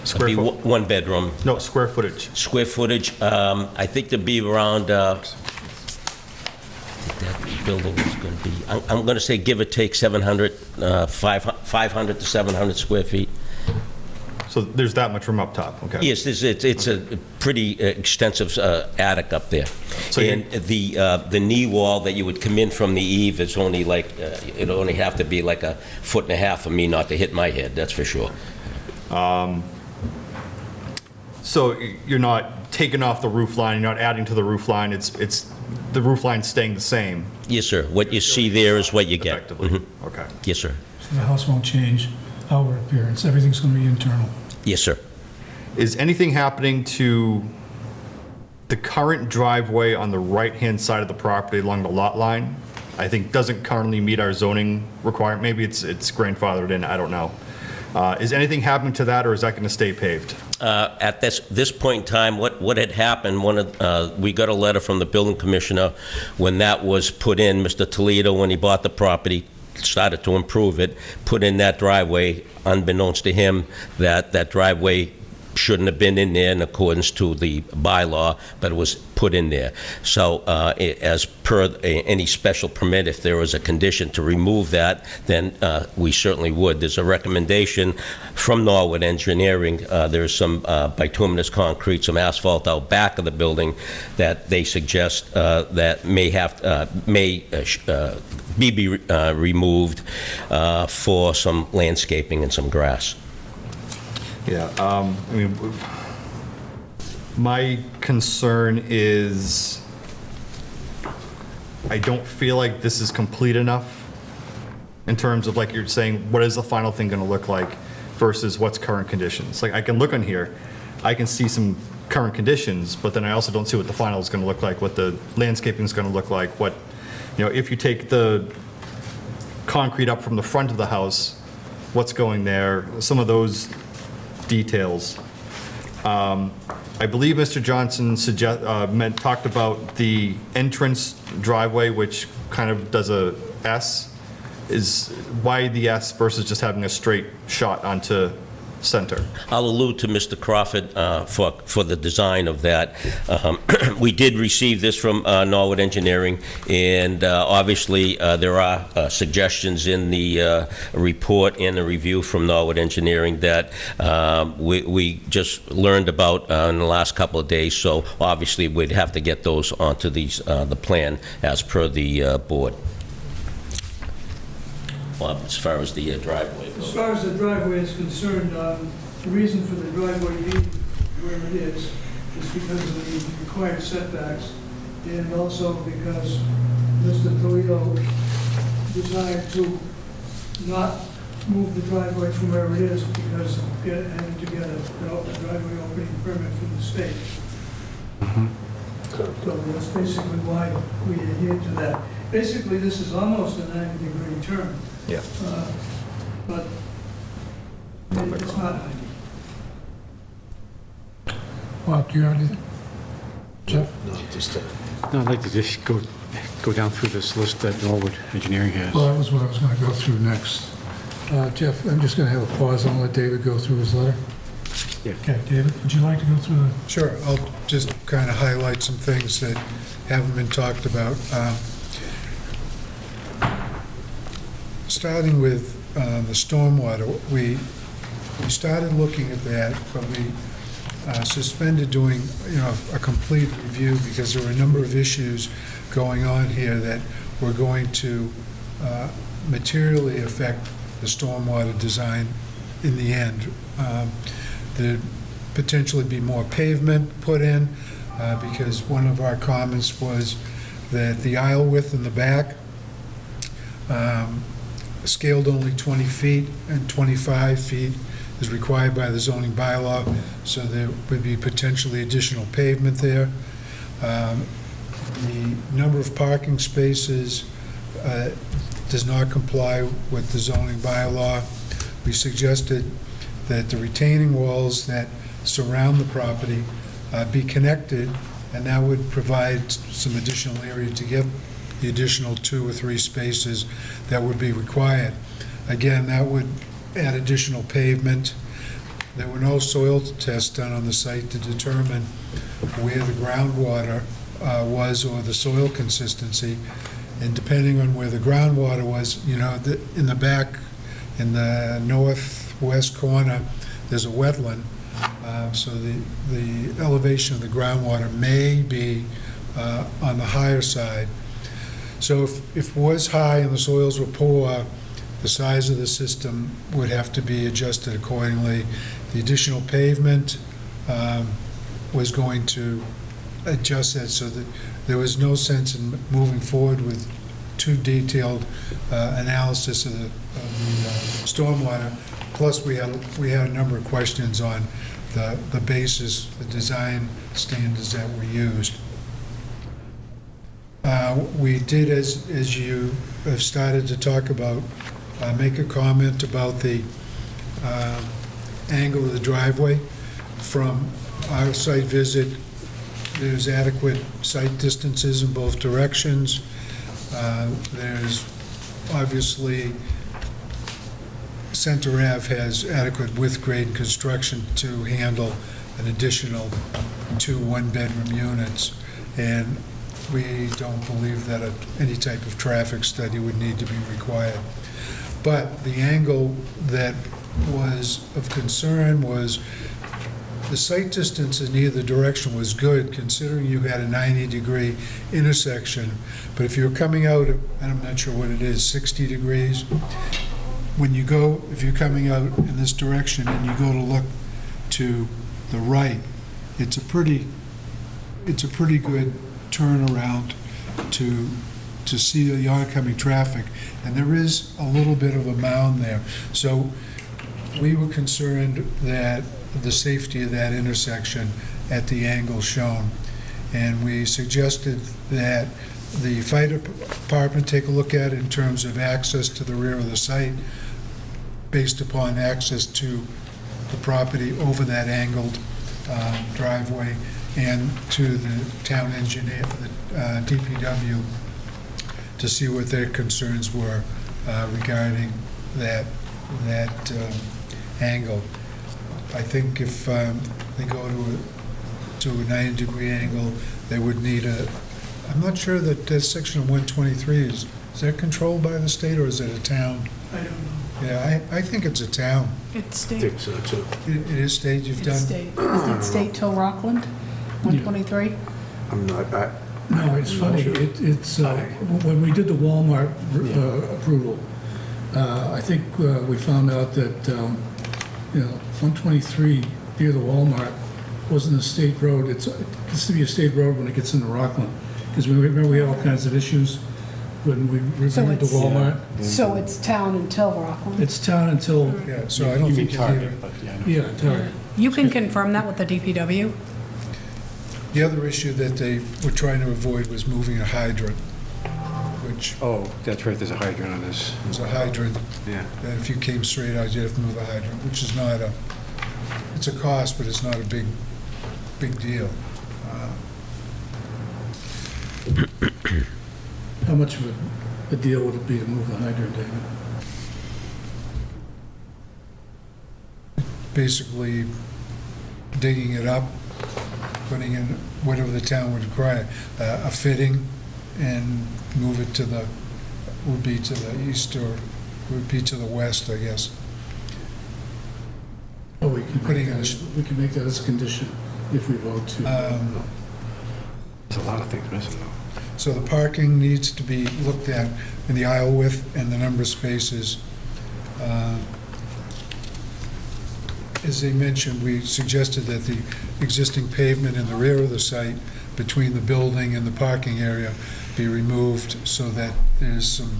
It'll be 1 bedroom.
No, square footage.
Square footage, I think there'd be around, that building is going to be, I'm going to say give or take 700, 500 to 700 square feet.
So there's that much room up top, okay?
Yes, it's a pretty extensive attic up there.
So
And the knee wall that you would come in from the eave is only like, it'll only have to be like 1.5 feet for me not to hit my head, that's for sure.
So you're not taking off the roof line, you're not adding to the roof line, it's the roof line's staying the same
Yes, sir. What you see there is what you get.
effectively?
Mhm.
Okay.
Yes, sir.
So the house won't change outward appearance, everything's going to be internal.
Yes, sir.
Is anything happening to the current driveway on the right-hand side of the property along the lot line? I think doesn't currently meet our zoning requirement, maybe it's grandfathered in, I don't know. Is anything happening to that, or is that going to stay paved?
At this point in time, what had happened, we got a letter from the building commissioner when that was put in. Mr. Toledo, when he bought the property, started to improve it, put in that driveway, unbeknownst to him, that driveway shouldn't have been in there in accordance to the bylaw, but it was put in there. So as per any special permit, if there was a condition to remove that, then we certainly would. There's a recommendation from Norwood Engineering. There's some bituminous concrete, some asphalt out back of the building that they suggest that may be removed for some landscaping and some grass.
Yeah, I mean, my concern is I don't feel like this is complete enough in terms of, like you're saying, what is the final thing going to look like versus what's current conditions? Like, I can look on here, I can see some current conditions, but then I also don't see what the final is going to look like, what the landscaping is going to look like, what, you know, if you take the concrete up from the front of the house, what's going there, some of those details. I believe Mr. Johnson talked about the entrance driveway, which kind of does a S. Is why the S versus just having a straight shot onto center?
I'll allude to Mr. Crawford for the design of that. We did receive this from Norwood Engineering, and obviously there are suggestions in the report and the review from Norwood Engineering that we just learned about in the last couple of days, so obviously we'd have to get those onto the plan as per the board. As far as the driveway goes.
As far as the driveway is concerned, the reason for the driveway being where it is because of the required setbacks, and also because Mr. Toledo desired to not move the driveway from where it is because of having to get a driveway opening permit from the state. So that's basically why we adhere to that. Basically, this is almost a 90-degree turn.
Yeah.
But it's not 90.
Bob, do you have anything? Jeff?
No, just
No, I'd like to just go down through this list that Norwood Engineering has.
Well, that was what I was going to go through next. Jeff, I'm just going to have a pause and let David go through his letter.
Yeah.
Okay, David, would you like to go through the...
Sure, I'll just kind of highlight some things that haven't been talked about. Starting with the stormwater, we started looking at that, but we suspended doing, a complete review because there were a number of issues going on here that were going to materially affect the stormwater design in the end. There'd potentially be more pavement put in because one of our comments was that the aisle width in the back scaled only 20 feet and 25 feet is required by the zoning bylaw, so there would be potentially additional pavement there. The number of parking spaces does not comply with the zoning bylaw. We suggested that the retaining walls that surround the property be connected, and that would provide some additional area to get the additional 2 or 3 spaces that would be required. Again, that would add additional pavement. There were no soil tests done on the site to determine where the groundwater was or the soil consistency. And depending on where the groundwater was, in the back, in the northwest corner, there's a wetland, so the elevation of the groundwater may be on the higher side. So if it was high and the soils were poor, the size of the system would have to be adjusted accordingly. The additional pavement was going to adjust that so that there was no sense in moving forward with too detailed analysis of the stormwater. Plus, we had a number of questions on the basis, the design standards that were used. We did, as you have started to talk about, make a comment about the angle of the driveway. From our site visit, there's adequate sight distances in both directions. There's obviously, Center Ave has adequate width, grade, and construction to handle an additional 2 one-bedroom units. And we don't believe that any type of traffic study would need to be required. But the angle that was of concern was the sight distance in either direction was good, considering you had a 90-degree intersection. But if you're coming out, and I'm not sure what it is, 60 degrees, when you go, if you're coming out in this direction and you go to look to the right, it's a pretty good turnaround to see the oncoming traffic, and there is a little bit of a mound there. So we were concerned that the safety of that intersection at the angle shown, and we suggested that the fire department take a look at it in terms of access to the rear of the site based upon access to the property over that angled driveway, and to the town engineer, the DPW, to see what their concerns were regarding that angle. I think if they go to a 90-degree angle, they would need I'm not sure that section of 123 is that controlled by the state or is it a town?
I don't know.
Yeah, I think it's a town.
It's
I
state.
think so, too.
It is state, you've
It's
done?
state. Is it state till Rockland? 123?
I'm not,
No, it's funny, it's, when we did the Walmart approval, I think we found out that, 123 near the Walmart wasn't a state road. It gets to be a state road when it gets into Rockland. Because we remember we had all kinds of issues when we reviewed the
it's-
Walmart.
So it's town until Rockland?
It's town until,
Yeah, so I don't think you need it.
yeah, Target.
You can confirm that with the DPW?
The other issue that they were trying to avoid was moving a hydrant, which
Oh, that's right, there's a hydrant on this.
is a hydrant
Yeah.
that if you came straight out, you'd have to move the hydrant, which is not it's a cost, but it's not a big deal.
How much of a deal would it be to move the hydrant, David?
Basically digging it up, putting in whatever the town would require, a fitting, and move it would be to the east or would be to the west, I guess.
Oh, we can
Putting
make
in a
that, we can make that as a condition if we vote to.
There's a lot of things missing though.
So the parking needs to be looked at in the aisle width and the number of spaces. As they mentioned, we suggested that the existing pavement in the rear of the site between the building and the parking area be removed so that there's some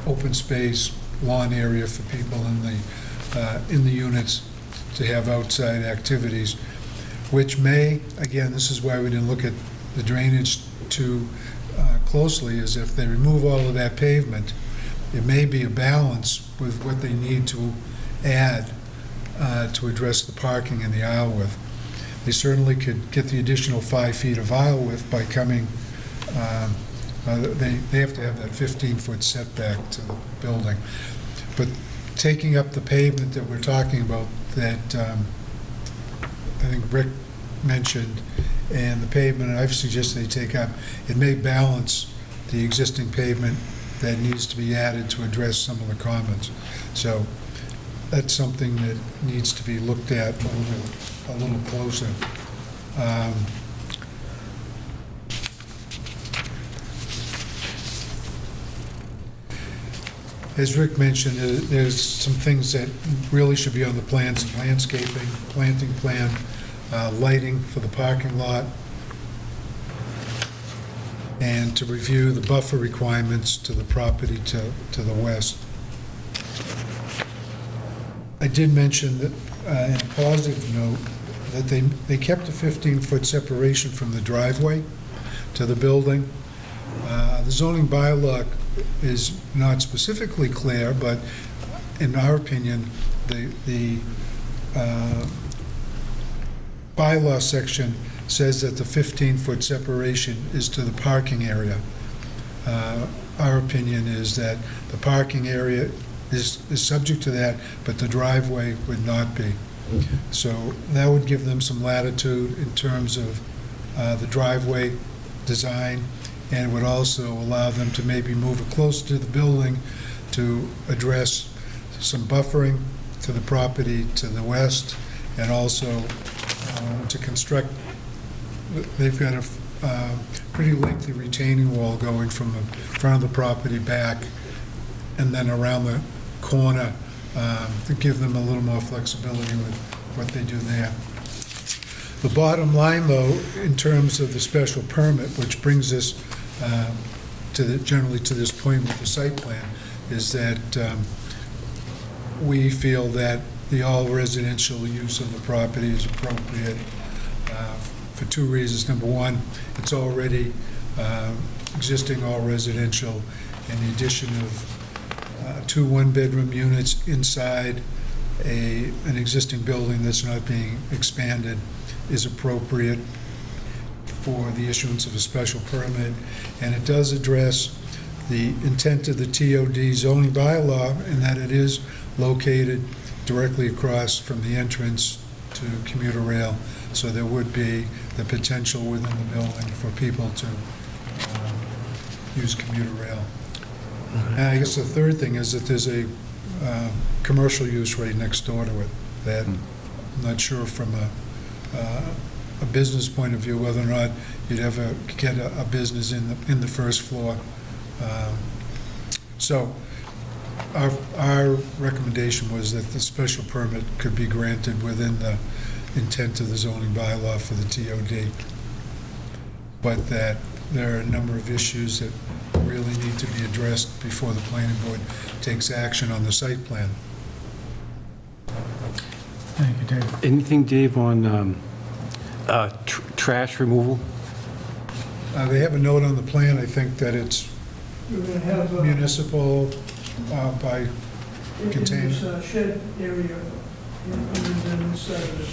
open space, lawn area for people in the units to have outside activities, which may, again, this is why we didn't look at the drainage too closely, is if they remove all of that pavement, it may be a balance with what they need to add to address the parking in the aisle width. They certainly could get the additional 5 feet of aisle width by coming, they have to have that 15-foot setback to the building. But taking up the pavement that we're talking about, that I think Rick mentioned, and the pavement I've suggested they take up, it may balance the existing pavement that needs to be added to address some of the comments. So that's something that needs to be looked at a little closer. As Rick mentioned, there's some things that really should be on the plans: landscaping, planting plan, lighting for the parking lot, and to review the buffer requirements to the property to the west. I did mention that, in a positive note, that they kept a 15-foot separation from the driveway to the building. The zoning bylaw is not specifically clear, but in our opinion, the bylaw section says that the 15-foot separation is to the parking area. Our opinion is that the parking area is subject to that, but the driveway would not be. So that would give them some latitude in terms of the driveway design, and it would also allow them to maybe move it closer to the building to address some buffering to the property to the west, and also to construct. They've got a pretty lengthy retaining wall going from the front of the property back and then around the corner to give them a little more flexibility with what they do there. The bottom line, though, in terms of the special permit, which brings us generally to this point with the site plan, is that we feel that the all residential use of the property is appropriate for two reasons. Number one, it's already existing all residential, and the addition of 2 one-bedroom units inside an existing building that's not being expanded is appropriate for the issuance of a special permit, and it does address the intent of the TOD zoning bylaw in that it is located directly across from the entrance to commuter rail, so there would be the potential within the building for people to use commuter rail. And I guess the third thing is that there's a commercial use right next door to it that I'm not sure from a business point of view whether or not you'd ever get a business in the first floor. So our recommendation was that the special permit could be granted within the intent of the zoning bylaw for the TOD, but that there are a number of issues that really need to be addressed before the planning board takes action on the site plan.
Thank you, Dave.
Anything, Dave, on trash removal?
They have a note on the plan, I think, that it's
We're going to have,
municipal by
in
container.
this shed area, and then this side of the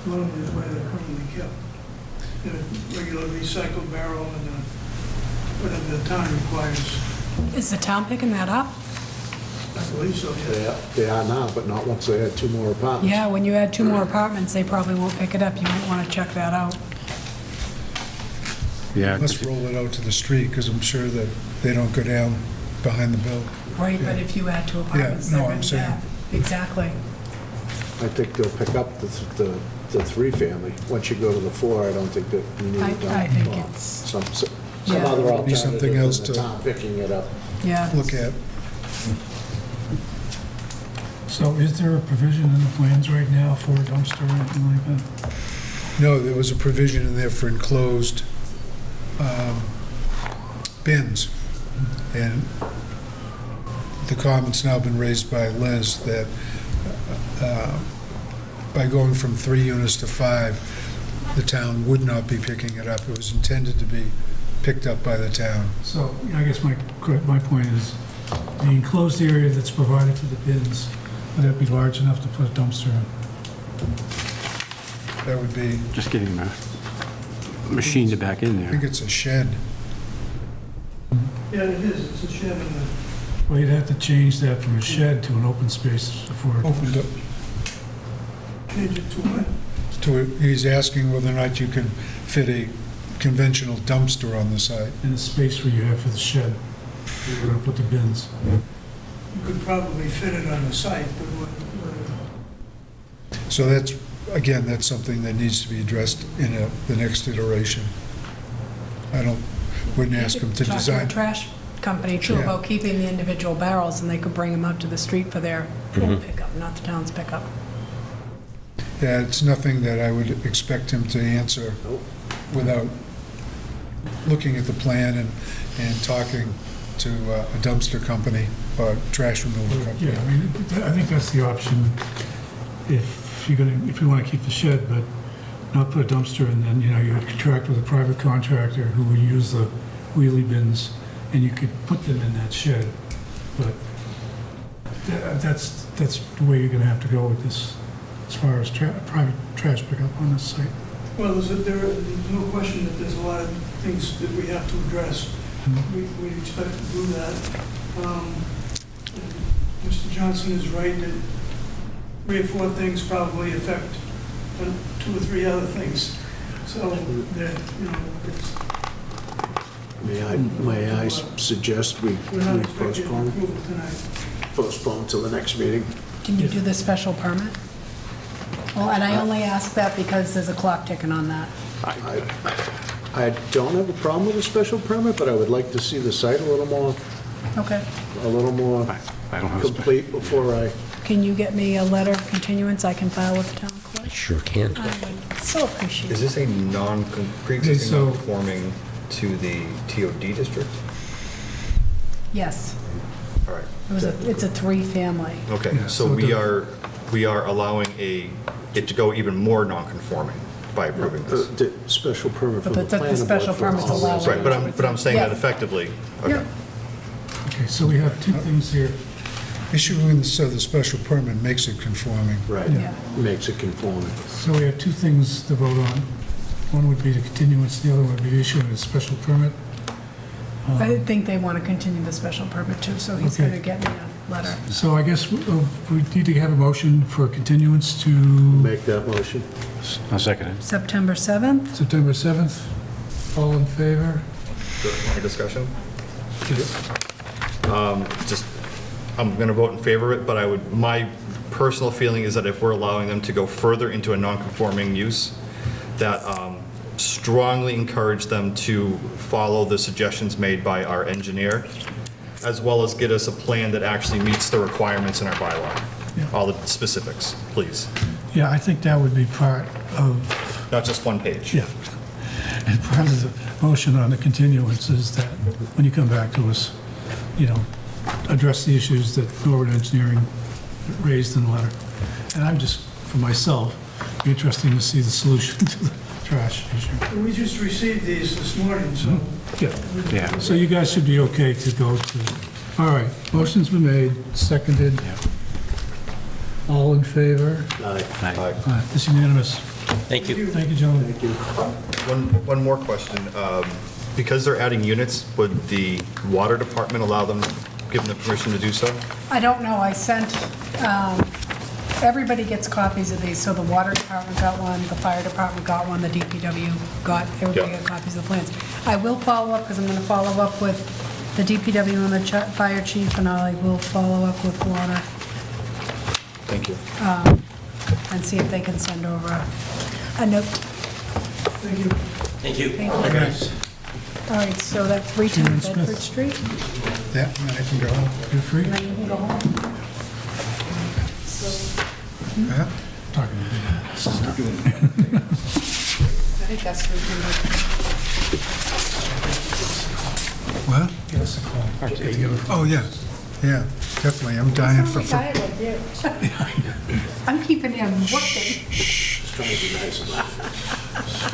dwelling is where they're currently kept. In a regular recycled barrel and whatever the town requires.
Is the town picking that up?
I believe so, yeah.
They are now, but not once they had 2 more apartments.
Yeah, when you add 2 more apartments, they probably won't pick it up. You might want to check that out.
Yeah.
Let's roll it out to the street, because I'm sure that they don't go down behind the building.
Right, but if you add 2 apartments,
no,
they're
I'm
going to,
saying-
yeah, exactly.
I think they'll pick up the 3-family. Once you go to the 4, I don't think that you need it done.
I think
Well,
it's-
Some
Yeah.
other
Be
alternative
something
than
else
the
to
town picking it up.
Yeah.
Look at.
So is there a provision in the plans right now for a dumpster or anything like that?
No, there was a provision in there for enclosed bins. And the comment's now been raised by Liz that by going from 3 units to 5, the town would not be picking it up. It was intended to be picked up by the town.
So I guess my point is, the enclosed area that's provided for the bins, would that be large enough to put a dumpster in?
That would be,
Just getting a machine to back in
I think
there.
it's a shed.
Yeah, it is, it's a shed in the,
Well, you'd have to change that from a shed to an open space before.
Opened up
change it to what?
he's asking whether or not you can fit a conventional dumpster on the site.
In the space where you have for the shed, you're gonna put the bins.
You could probably fit it on the site, but what
So that's, again, that's something that needs to be addressed in the next iteration. Wouldn't ask them to
Talk
design.
to a trash company too
Yeah.
about keeping the individual barrels, and they could bring them up to the street for their
Mm-hmm.
pickup, not the town's pickup.
Yeah, it's nothing that I would expect him to answer without looking at the plan and talking to a dumpster company or trash removal company.
Yeah, I mean, I think that's the option if you want to keep the shed, but not put a dumpster, and then, you would contract with a private contractor who would use the wheelie bins, and you could put them in that shed. But that's the way you're going to have to go with this, as far as private trash pickup on this site.
Well, there's no question that there's a lot of things that we have to address. We expect to do that. And Mr. Johnson is right that 3 or 4 things probably affect 2 or 3 other things. So, it's,
May I suggest we
we're not expecting
postpone
approval tonight.
till the next meeting?
Can you do the special permit? Well, and I only ask that because there's a clock ticking on that.
I don't have a problem with a special permit, but I would like to see the site a little more
Okay.
complete before I...
Can you get me a letter of continuance I can file with the town
I
clerk?
sure can.
I would so appreciate
Is
it.
this a pre-existing
so-
non-conforming to the TOD district?
Yes.
All right.
It's a 3-family.
Okay,
Yeah,
so
so
we are allowing it to go even more non-conforming by approving this.
The special permit from
But
the
the
planning board.
special
for
permit's
all
allowed.
those.
Right, but I'm saying that
Yeah.
effectively. Okay.
Yeah.
Okay, so we have 2 things here.
Issuing the special permit makes it conforming.
Right,
Yeah.
makes it conforming.
So we have 2 things to vote on. One would be the continuance, the other would be issuing a special permit.
I think they want to continue the special permit too, so he's
Okay.
going to get me a letter.
So I guess we need to have a motion for continuance to
Make that motion.
I'll second it.
September 7th?
September 7th. All in favor?
Any discussion?
Yes.
Just, I'm going to vote in favor of it, but my personal feeling is that if we're allowing them to go further into a non-conforming use, that strongly encourage them to follow the suggestions made by our engineer, as well as get us a plan that actually meets the requirements in our bylaw.
Yeah.
All the specifics, please.
Yeah, I think that would be part of,
Not just one page.
yeah. And part of the motion on the continuance is that when you come back to us, address the issues that Norwood Engineering raised in the letter. And I'm just, for myself, be interesting to see the solution to the trash issue.
We just received these this morning, so.
Yeah. So you guys should be okay to go to, all right, motion's been made, seconded. All in favor?
Aye.
It's unanimous.
Thank you.
Thank you, gentlemen.
Thank you.
One more question. Because they're adding units, would the water department allow them, give them the permission to do so?
I don't know, I sent, everybody gets copies of these, so the water department got one, the fire department got one, the DPW got, everybody
Yeah.
got copies of the plans. I will follow up, because I'm going to follow up with the DPW and the fire chief, and I will follow up with water
Thank you.
and see if they can send over a note.
Thank you.
Thank you.
Thank you. All right, so that's 310
Chairman Smith.
Bedford Street,
Yeah, and I can go home.
You're free?
and then you can go home.
Yeah?
Talking to you.
I think that's 310
What?
Give us a call.
Oh, yeah, yeah, definitely. I'm dying for...
Tired like you. I'm keeping him working.
Just trying to be nice about it.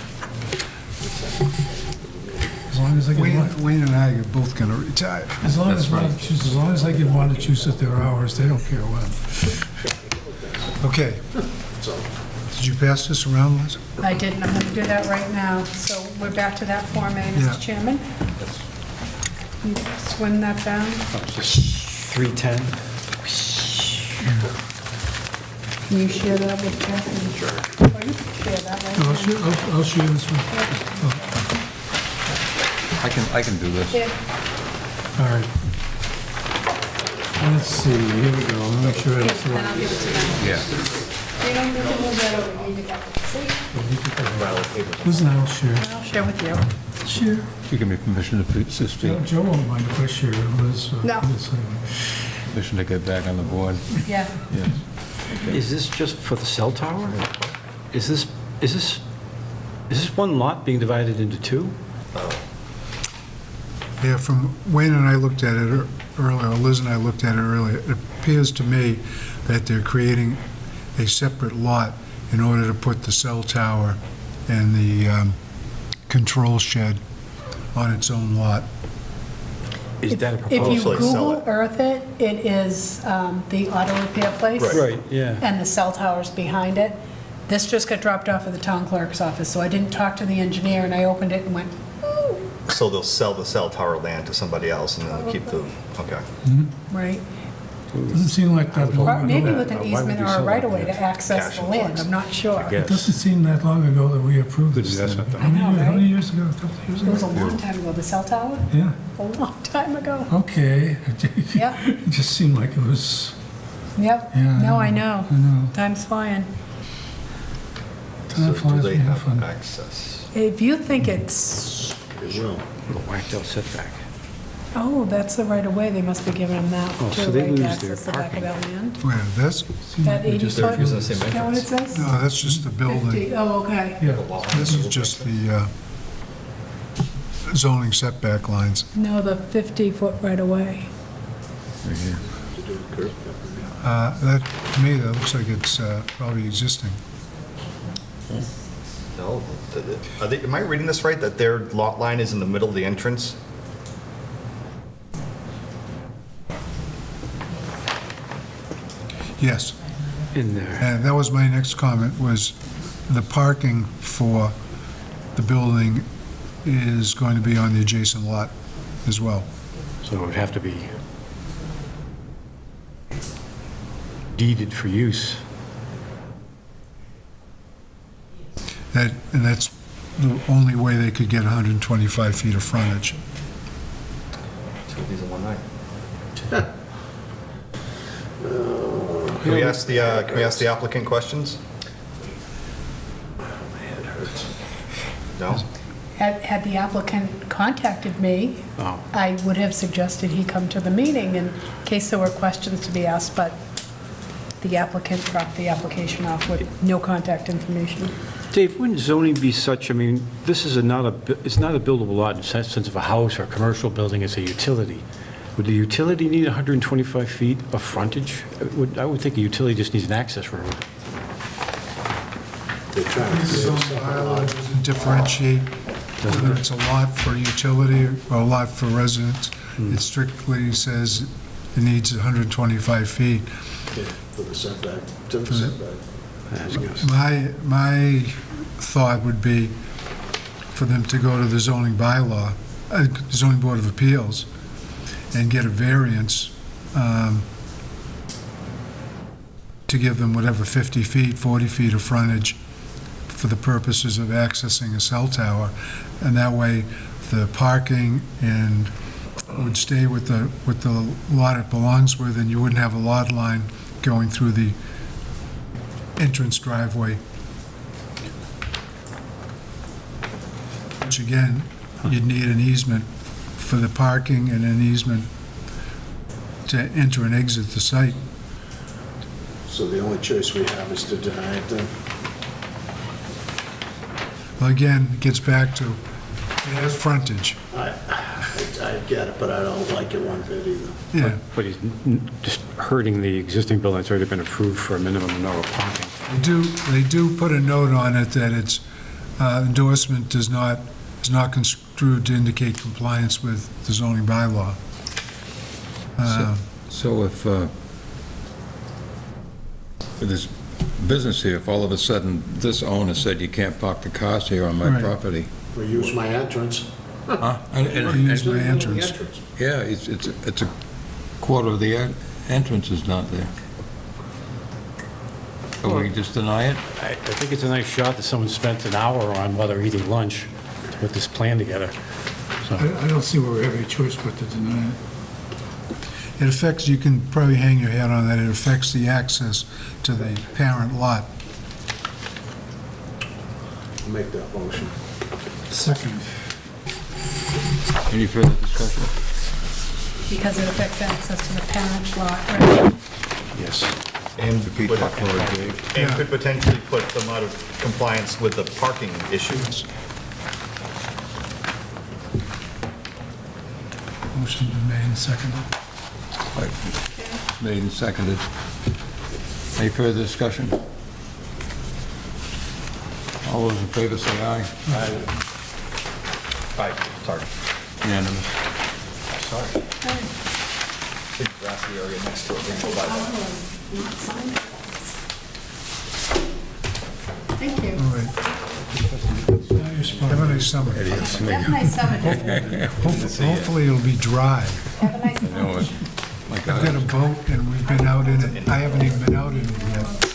As long as I get,
Wayne and I are both going to retire.
as long as I give Montechusett at their hours, they don't care when.
Okay. Did you pass this around, Liz?
I didn't, I'm gonna do that right now. So we're back to that Form A,
Yeah.
Mr. Chairman. You swim that down?
310.
Can you share that with Jeff? Sure. Or you can share that right now.
I'll share this one.
I can do this.
Yeah.
All right. Let's see, here we go. Let me make sure I
Yes,
have the
then I'll
right.
give it to them.
Yeah.
You don't need to move that over, you need to get it. See?
Listen, I'll share.
I'll share with you.
Share.
You give me permission to speak,
Joe won't mind if I share it, Liz.
No.
permission to get back on the board.
Yeah.
Yes.
Is this just for the cell tower? Is this one lot being divided into two?
Yeah, from Wayne and I looked at it earlier, Liz and I looked at it earlier, it appears to me that they're creating a separate lot in order to put the cell tower and the control shed on its own lot.
Is that a
If
proposal?
you
Hopefully sell
Google
it.
Earth it, it is the auto repair place.
Right, yeah.
And the cell tower's behind it. This just got dropped off at the town clerk's office, so I didn't talk to the engineer, and I opened it and went, ooh,
So they'll sell the cell tower land to somebody else and then they'll keep the, okay.
right?
Doesn't seem like that long ago.
Maybe with an
Why would
easement
you
or a
sell
right-of-way
that?
to access
Cash
the
and
land,
flex.
I'm not sure.
Yeah.
It doesn't seem that long ago that we approved
Good
this
investment,
thing.
though.
I know,
How many
right?
years ago? A couple of years
It was a
ago?
long time ago, the cell tower?
Yeah,
A long time ago.
okay.
Yep.
It just seemed like it was,
Yep.
Yeah,
No, I know.
I know.
Time's flying.
Time
So
flies
do they
when you have
have
fun.
access?
If you think it's,
It will.
Little whacked out setback.
oh, that's the right-of-way, they must be giving them that
Oh,
too,
so they
right,
lose
to
their
access the back of that land.
Where, this?
That 80
just-
foot,
using the same
is that what it says?
No, that's just the building.
50, oh, okay.
Yeah.
This is just the zoning setback lines.
No, the 50-foot right-of-way.
That, to me, that looks like it's probably existing.
No. Am I reading this right, that their lot line is in the middle of the entrance?
Yes.
In there.
And that was my next comment, was the parking for the building is going to be on the adjacent lot as well.
So it would have to be deeded for use.
And that's the only way they could get 125 feet of frontage.
Two of these in one night. Can we ask the applicant questions? No?
Had the applicant contacted me,
Oh.
I would have suggested he come to the meeting in case there were questions to be asked, but the applicant dropped the application off with no contact information.
Dave, wouldn't zoning be such, I mean, this is it's not a buildable lot in the sense of a house or a commercial building, it's a utility. Would the utility need 125 feet of frontage? I would think a utility just needs an access road.
They're trying to
The
create
zoning
a
bylaw
lot.
doesn't differentiate whether it's a lot for utility or a lot for residents. It strictly says it needs 125 feet.
For the setback, to the setback.
My thought would be for them to go to the zoning bylaw, zoning board of appeals, and get a variance to give them whatever 50 feet, 40 feet of frontage for the purposes of accessing a cell tower. And that way, the parking and would stay with the lot it belongs with, and you wouldn't have a lot line going through the entrance driveway. Which again, you'd need an easement for the parking and an easement to enter and exit the site.
So the only choice we have is to deny it then?
Well, again, it gets back to, it has frontage.
I get it, but I don't like it one bit either.
Yeah,
But he's just hurting the existing building that's already been approved for a minimum number of parking.
they do put a note on it that its endorsement is not construed to indicate compliance with the zoning bylaw.
So if, with this business here, if all of a sudden this owner said you can't park the cars here on my
Right.
property.
We use my entrance.
Use my entrance.
Yeah, it's a quarter of the entrance is not there. So we can just deny it?
I think it's a nice shot that someone spent an hour on while they're eating lunch to put this plan together. So,
I don't see where we have any choice but to deny it.
It affects, you can probably hang your hat on that, it affects the access to the parent lot.
I'll make that motion.
Second.
Any further discussion?
Because it affects access to the parent lot, right?
Yes.
And
Repeat
would-
that for Dave.
and could potentially put them out of compliance with the parking issues.
Motion been made and seconded.
Right. Made and seconded. Any further discussion? All those in favor say aye.
Right, sorry.
Unanimous.
Sorry. Big grassy area next to it, we go by that.
Thank you.
All right. Now you're supposed- Have a nice summer.
Have a nice summer.
Hopefully it'll be dry.
Have a nice
You know
summer.
it. Like
I've got a boat and we've been out in it. I haven't even been out in it yet.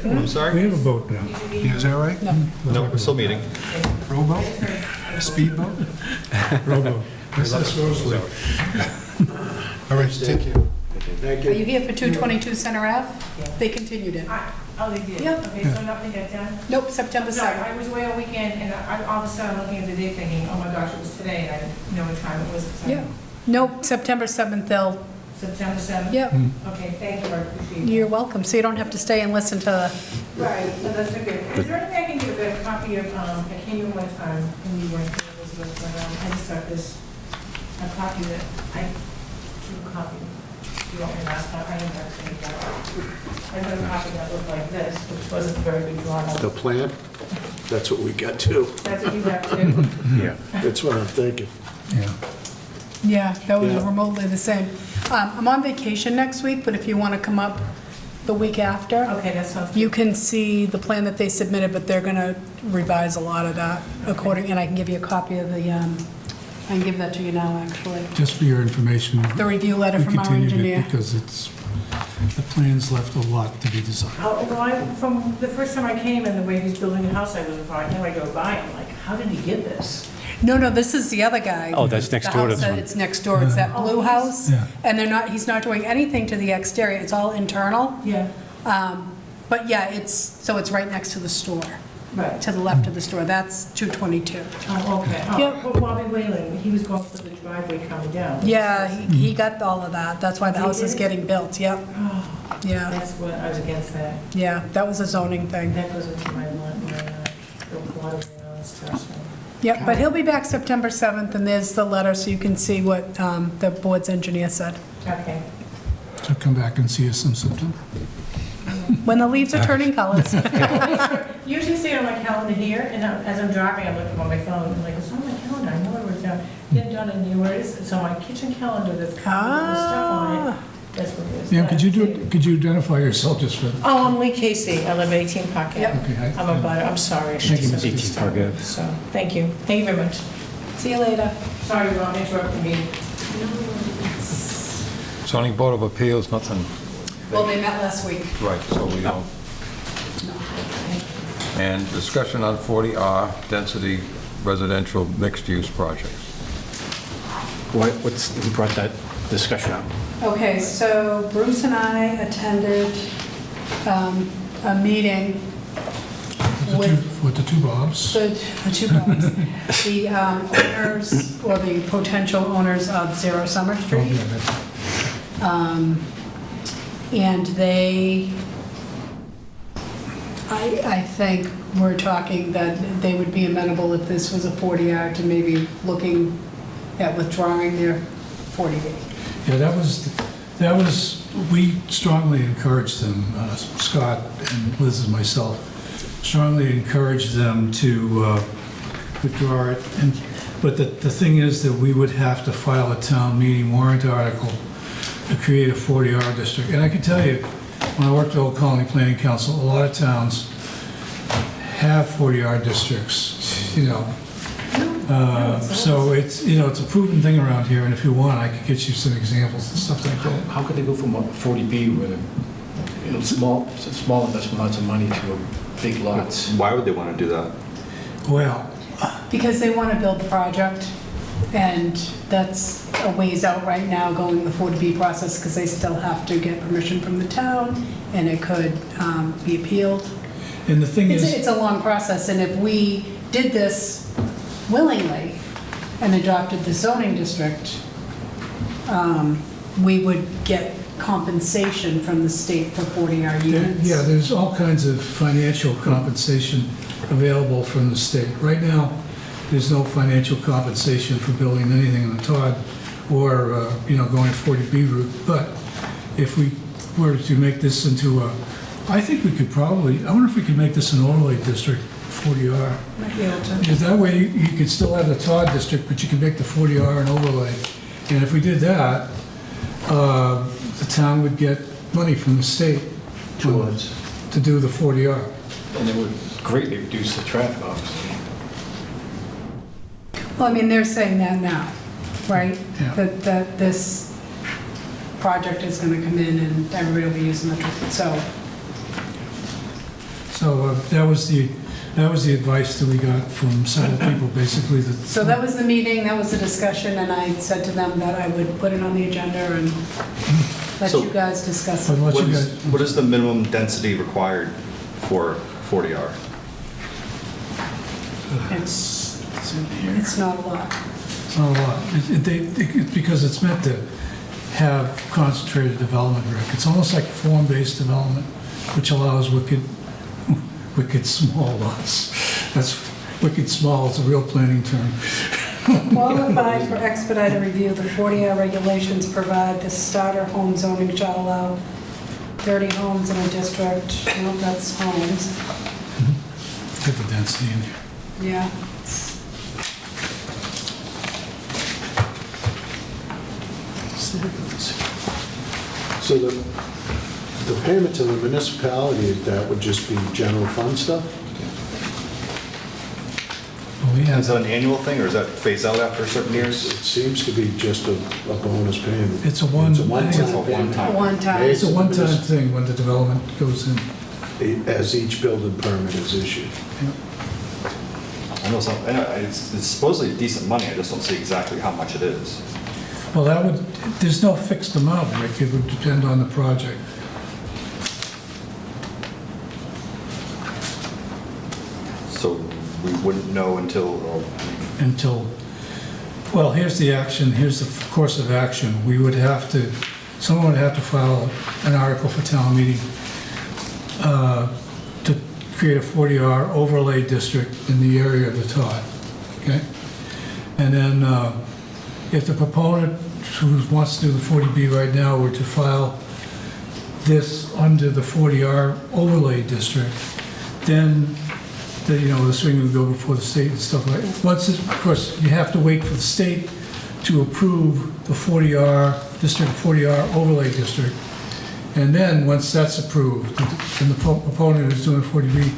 I'm
We
sorry?
have a boat now.
Is that right?
No, we're still meeting.
Rowboat? Speedboat?
Rowboat.
SS Rosalie. All right, take care.
Thank
Are
you.
you here for 222 Center Ave? They continued it.
Oh, they did?
Yep.
Okay, so nothing got done?
Nope, September
No,
2nd.
I was away all weekend, and all of a sudden, I'm looking at the date thinking, oh my gosh, it was today, and I didn't know what time it was. So-
Yeah. Nope, September 7th, they'll,
September 7th?
yep.
Okay, thank you, I appreciate it.
You're welcome. So you don't have to stay and listen to,
Right, so that's good. Is there anything I can get a copy of, I came in one time, and you weren't here, Elizabeth, but I just got this, a copy that, I took a copy. You want me to ask, I didn't actually get it. I got a copy that looked like this, which wasn't very big drawn
The
up.
plan, that's what we got too.
That's what you have to.
Yeah.
That's what I'm thinking.
Yeah.
yeah, that was
Yeah.
remotely the same. I'm on vacation next week, but if you want to come up the week after,
Okay, that sounds good.
you can see the plan that they submitted, but they're going to revise a lot of that according, and I can give you a copy of the, I can give that to you now, actually.
Just for your information,
The review letter
we
from our
continued it
engineer.
because the plans left a lot to be desired.
From the first time I came and the way he's building the house, I was like, now I go by, I'm like, how did he get this?
No, this is the other guy.
Oh, that's next door to
The
this
house
one.
that it's next door, it's that blue house.
Yeah.
And he's not doing anything to the exterior, it's all internal.
Yeah,
But yeah, it's right next to the store,
right.
to the left of the store, that's 222.
Oh, okay.
Yep.
Oh, well, Bobby Whalen, he was going for the driveway coming down.
Yeah, he got all of that, that's why the
He
house is
did?
getting built, yep.
Oh,
Yeah,
that's what, I was against that.
yeah, that was a zoning thing.
That goes into my the water and all that stuff, so.
Yep, but he'll be back September 7th, and there's the letter, so you can see what the board's engineer said.
Okay.
So come back and see us in September.
When the leaves are turning colors.
Usually see it on my calendar here, and as I'm driving, I'm looking on my phone, I'm like, it's on my calendar, I know where it's down. Get done and you where it is, it's on my kitchen calendar, there's stuff on it. That's what it is.
Yeah, could you identify yourself just for,
Oh, I'm Lee Casey, I live at 18 Park Ave.
Yep.
okay,
I'm a butter, I'm sorry. I should
Thank you,
have said
Ms.
this
18 Park
time.
Ave.
So, thank you very much.
See you later.
Sorry, Ron, interrupting me.
Zoning Board of Appeals, nothing,
Well, they met last week.
right, so we don't. And discussion on 40R density residential mixed-use projects.
Who brought that discussion up?
Okay, so Bruce and I attended a meeting
with the two Bobs?
the two Bobs, the owners, or the potential owners of Zero Summer Street. And they, I think we're talking that they would be amenable if this was a 40R to maybe looking at withdrawing their 40B.
Yeah, that was, we strongly encouraged them, Scott and Liz and myself, strongly encouraged them to withdraw it. But the thing is that we would have to file a town meeting warrant article to create a 40R district. And I can tell you, when I worked at Old Colony Planning Council, a lot of towns have 40R districts, you know. So it's, you know, it's a proven thing around here, and if you want, I could get you some examples and stuff like that.
How could they go from a 40B with a small investment, lots of money, to a big lots?
Why would they want to do that?
Well,
Because they want to build the project, And that's a ways out right now, going the 40B process, because they still have to get permission from the town, and it could be appealed.
And the thing is,
It's a long process, and if we did this willingly and adopted the zoning district, we would get compensation from the state for 40R units.
yeah, there's all kinds of financial compensation available from the state. Right now, there's no financial compensation for building anything in the Todd or, going 40B route. But if we were to make this into I think we could probably, I wonder if we could make this an overlay district, 40R.
Might be able to.
Because that way you could still have the Todd district, but you can make the 40R an overlay. And if we did that, the town would get money from the state to do the 40R.
And it would greatly reduce the traffic, obviously.
Well, I mean, they're saying that now, right?
Yeah.
That this project is going to come in and everybody will be using the truck, so.
So that was the advice that we got from several people, basically.
So that was the meeting, that was the discussion, and I said to them that I would put it on the agenda and let
So-
you guys discuss
I'd
it.
let you guys,
What is the minimum density required for 40R?
It's not a lot.
it's not a lot. Because it's meant to have concentrated development, Rick. It's almost like form-based development, which allows wicked small lots. That's wicked small, it's a real planning term.
Qualified for expedited review, the 40R regulations provide the starter home zoning shall allow 30 homes in a district. No, that's homes.
Get the density in here.
Yeah.
So the payment to the municipality, that would just be general fund stuff?
Well, we
Is
have,
that an annual thing, or is that phase out after certain
It
years?
seems to be just a bonus payment.
It's a one-
It's a
I think it's
one-time
a one-time.
payment.
One time.
it's a one-time thing when the development goes in.
As each building permit is issued.
I know it's supposedly decent money, I just don't see exactly how much it is.
Well, there's no fixed amount, Rick. It would depend on the project.
So we wouldn't know until,
Well, here's the action, here's the course of action. Someone would have to file an article for town meeting to create a 40R overlay district in the area of the Todd, okay? And then if the proponent who wants to do the 40B right now were to file this under the 40R overlay district, then this thing would go before the state and stuff like that. Of course, you have to wait for the state to approve the 40R district, 40R overlay district. And then, once that's approved, and the proponent who's doing 40B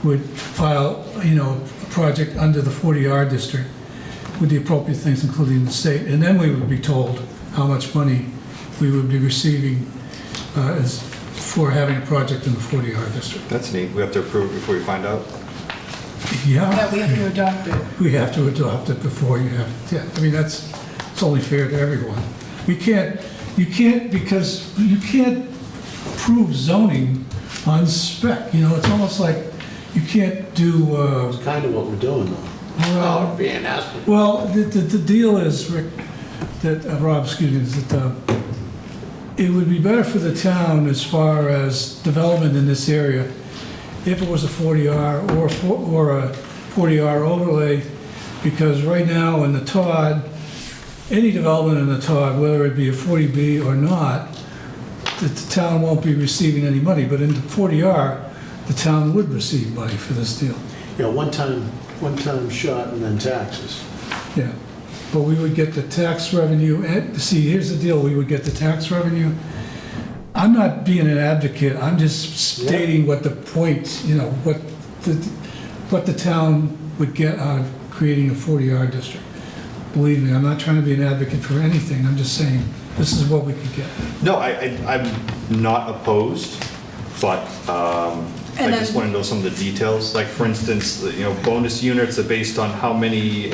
would file, a project under the 40R district with the appropriate things, including the state. And then we would be told how much money we would be receiving for having a project in the 40R district.
that's neat, we have to approve it before we find out?
Yeah, we have to adopt it.
We have to adopt it before you have, it's only fair to everyone. You can't because you can't approve zoning on spec, it's almost like you can't do,
It's kind of what we're doing though.
well,
Being asked.
well, the deal is, Rick, that, Rob, excuse me, is that it would be better for the town as far as development in this area if it was a 40R or a 40R overlay, because right now in the Todd, any development in the Todd, whether it be a 40B or not, the town won't be receiving any money, but in the 40R, the town would receive money for this deal.
Yeah, one time shot and then taxes.
Yeah, but we would get the tax revenue, and, see, here's the deal, we would get the tax revenue. I'm not being an advocate, I'm just stating what the point, what the town would get out of creating a 40R district. Believe me, I'm not trying to be an advocate for anything, I'm just saying, this is what we could get.
No, I'm not opposed, but I
And
just
then-
want to know some of the details. Like, for instance, bonus units are based on how many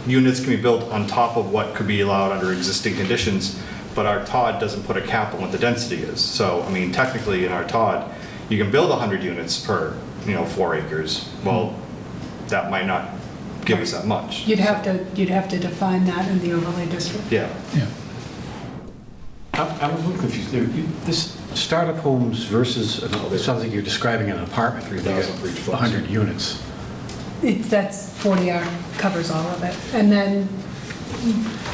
units can be built on top of what could be allowed under existing conditions, but our TOD doesn't put a cap on what the density is. So, I mean, technically in our TOD, you can build 100 units per, 4 acres. Well, that might not give us that much.
You'd have to define that in the overlay district.
Yeah.
Yeah.
I'm a little confused. This startup homes versus, it sounds like you're describing an apartment where you get 100 units.
That's 40R covers all of it. And then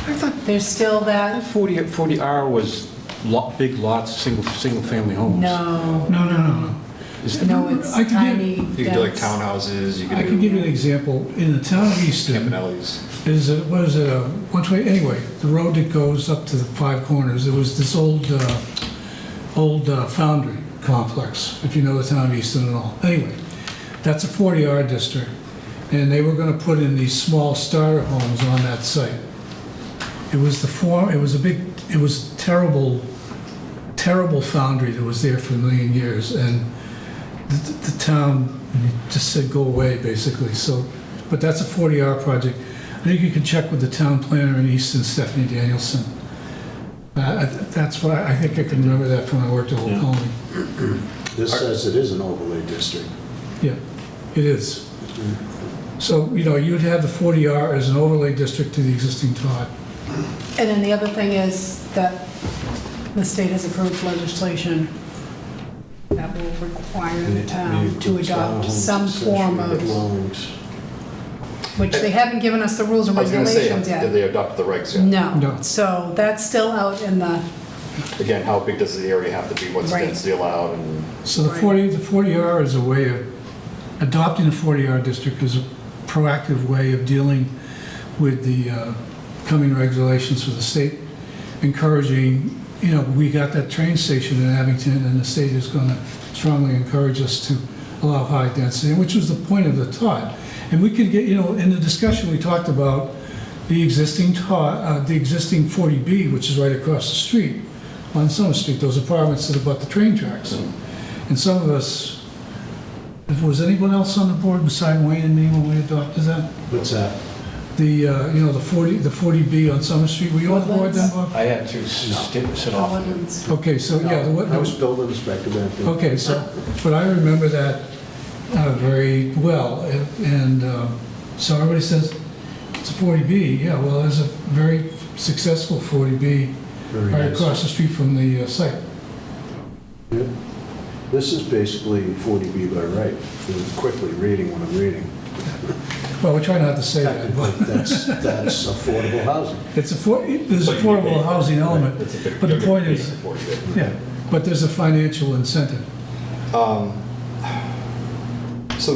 I thought
there's still that,
40R was big lots, single-family homes.
no,
No.
no, it's
I could give-
tiny.
You could do like
dense.
townhouses, you
I
could
can give you
do
an example. In the town of Easton,
campanellis.
is it, what is it, a one-way, anyway, the road that goes up to the Five Corners, there was this old foundry complex, if you know the town of Easton at all. Anyway, that's a 40R district, and they were gonna put in these small starter homes on that site. It was it was terrible foundry that was there for a million years, and the town just said, go away, basically, so, but that's a 40R project. I think you can check with the town planner in Easton, Stephanie Danielson. That's why, I think I can remember that from when I worked at Old Colony.
This says it is an overlay district.
Yeah, it is. So, you'd have the 40R as an overlay district to the existing TOD.
And then the other thing is that the state has approved legislation that will require the town to adopt some form of, which they haven't given us the rules and
I was going to say,
regulations
did
yet.
they adopt the regs yet?
No,
No.
so that's still out in the,
Again, how big does the area have to be? What's the
Right.
density allowed? And
So the 40R is a way of, adopting the 40R district is a proactive way of dealing with the coming regulations for the state, encouraging, we got that train station in Abington, and the state is going to strongly encourage us to allow high density, which was the point of the TOD. And we could get, in the discussion, we talked about the existing TOD, the existing 40B, which is right across the street on Summer Street, those apartments that abut the train tracks. And some of us, was anyone else on the board beside Wayne and me when we adopted that?
What's that?
The 40B on Summer Street, were you on the board then, Bob?
I had to sit off.
Woodlands.
Okay, so, yeah,
I was building inspector back then.
okay, so, but I remember that very well, and so everybody says, it's a 40B, yeah, well, there's a very successful 40B
Very
right
nice.
across the street from the site.
Yeah. This is basically 40B by right, for quickly reading what I'm reading.
Well, we try not to say that, but
That's affordable housing.
there's affordable housing element, but the point is, yeah, but there's a financial incentive.
so,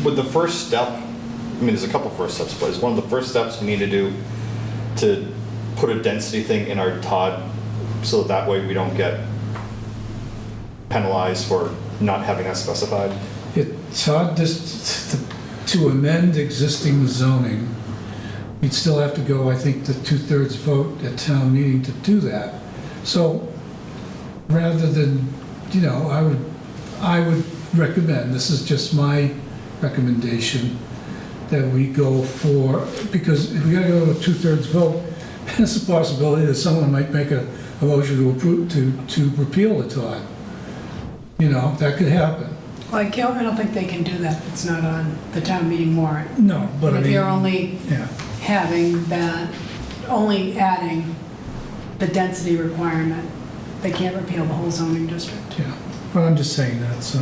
with the first step, there's a couple first steps, but is one of the first steps we need to do to put a density thing in our TOD so that way we don't get penalized for not having that specified?
It's hard to amend existing zoning. You'd still have to go, I think, the 2/3 vote at town meeting to do that. So rather than, I would recommend, this is just my recommendation, that we go for, because if we gotta go to a 2/3 vote, there's a possibility that someone might make a motion to approve, to repeal the TOD. That could happen.
Well, I don't think they can do that if it's not on the town meeting warrant.
No, but I
If
mean.
you're only
Yeah.
having that, only adding the density requirement, they can't repeal the whole zoning district.
Yeah, but I'm just saying that, so,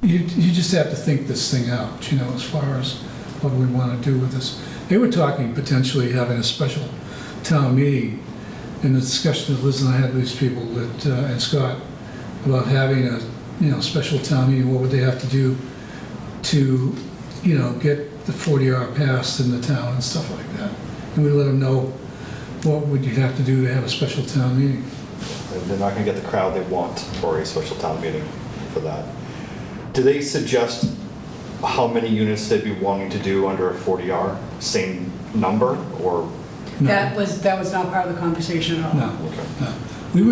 you just have to think this thing out, as far as what we want to do with this. They were talking potentially having a special town meeting, in the discussion that Liz and I had with these people, and Scott, about having a, special town meeting, what would they have to do to, get the 40R passed in the town and stuff like that. And we let them know what would you have to do to have a special town meeting.
They're not going to get the crowd they want for a special town meeting for that. Do they suggest how many units they'd be wanting to do under a 40R? Same number, or?
No.
That was not part of the conversation at all.
No,
Okay.
no. We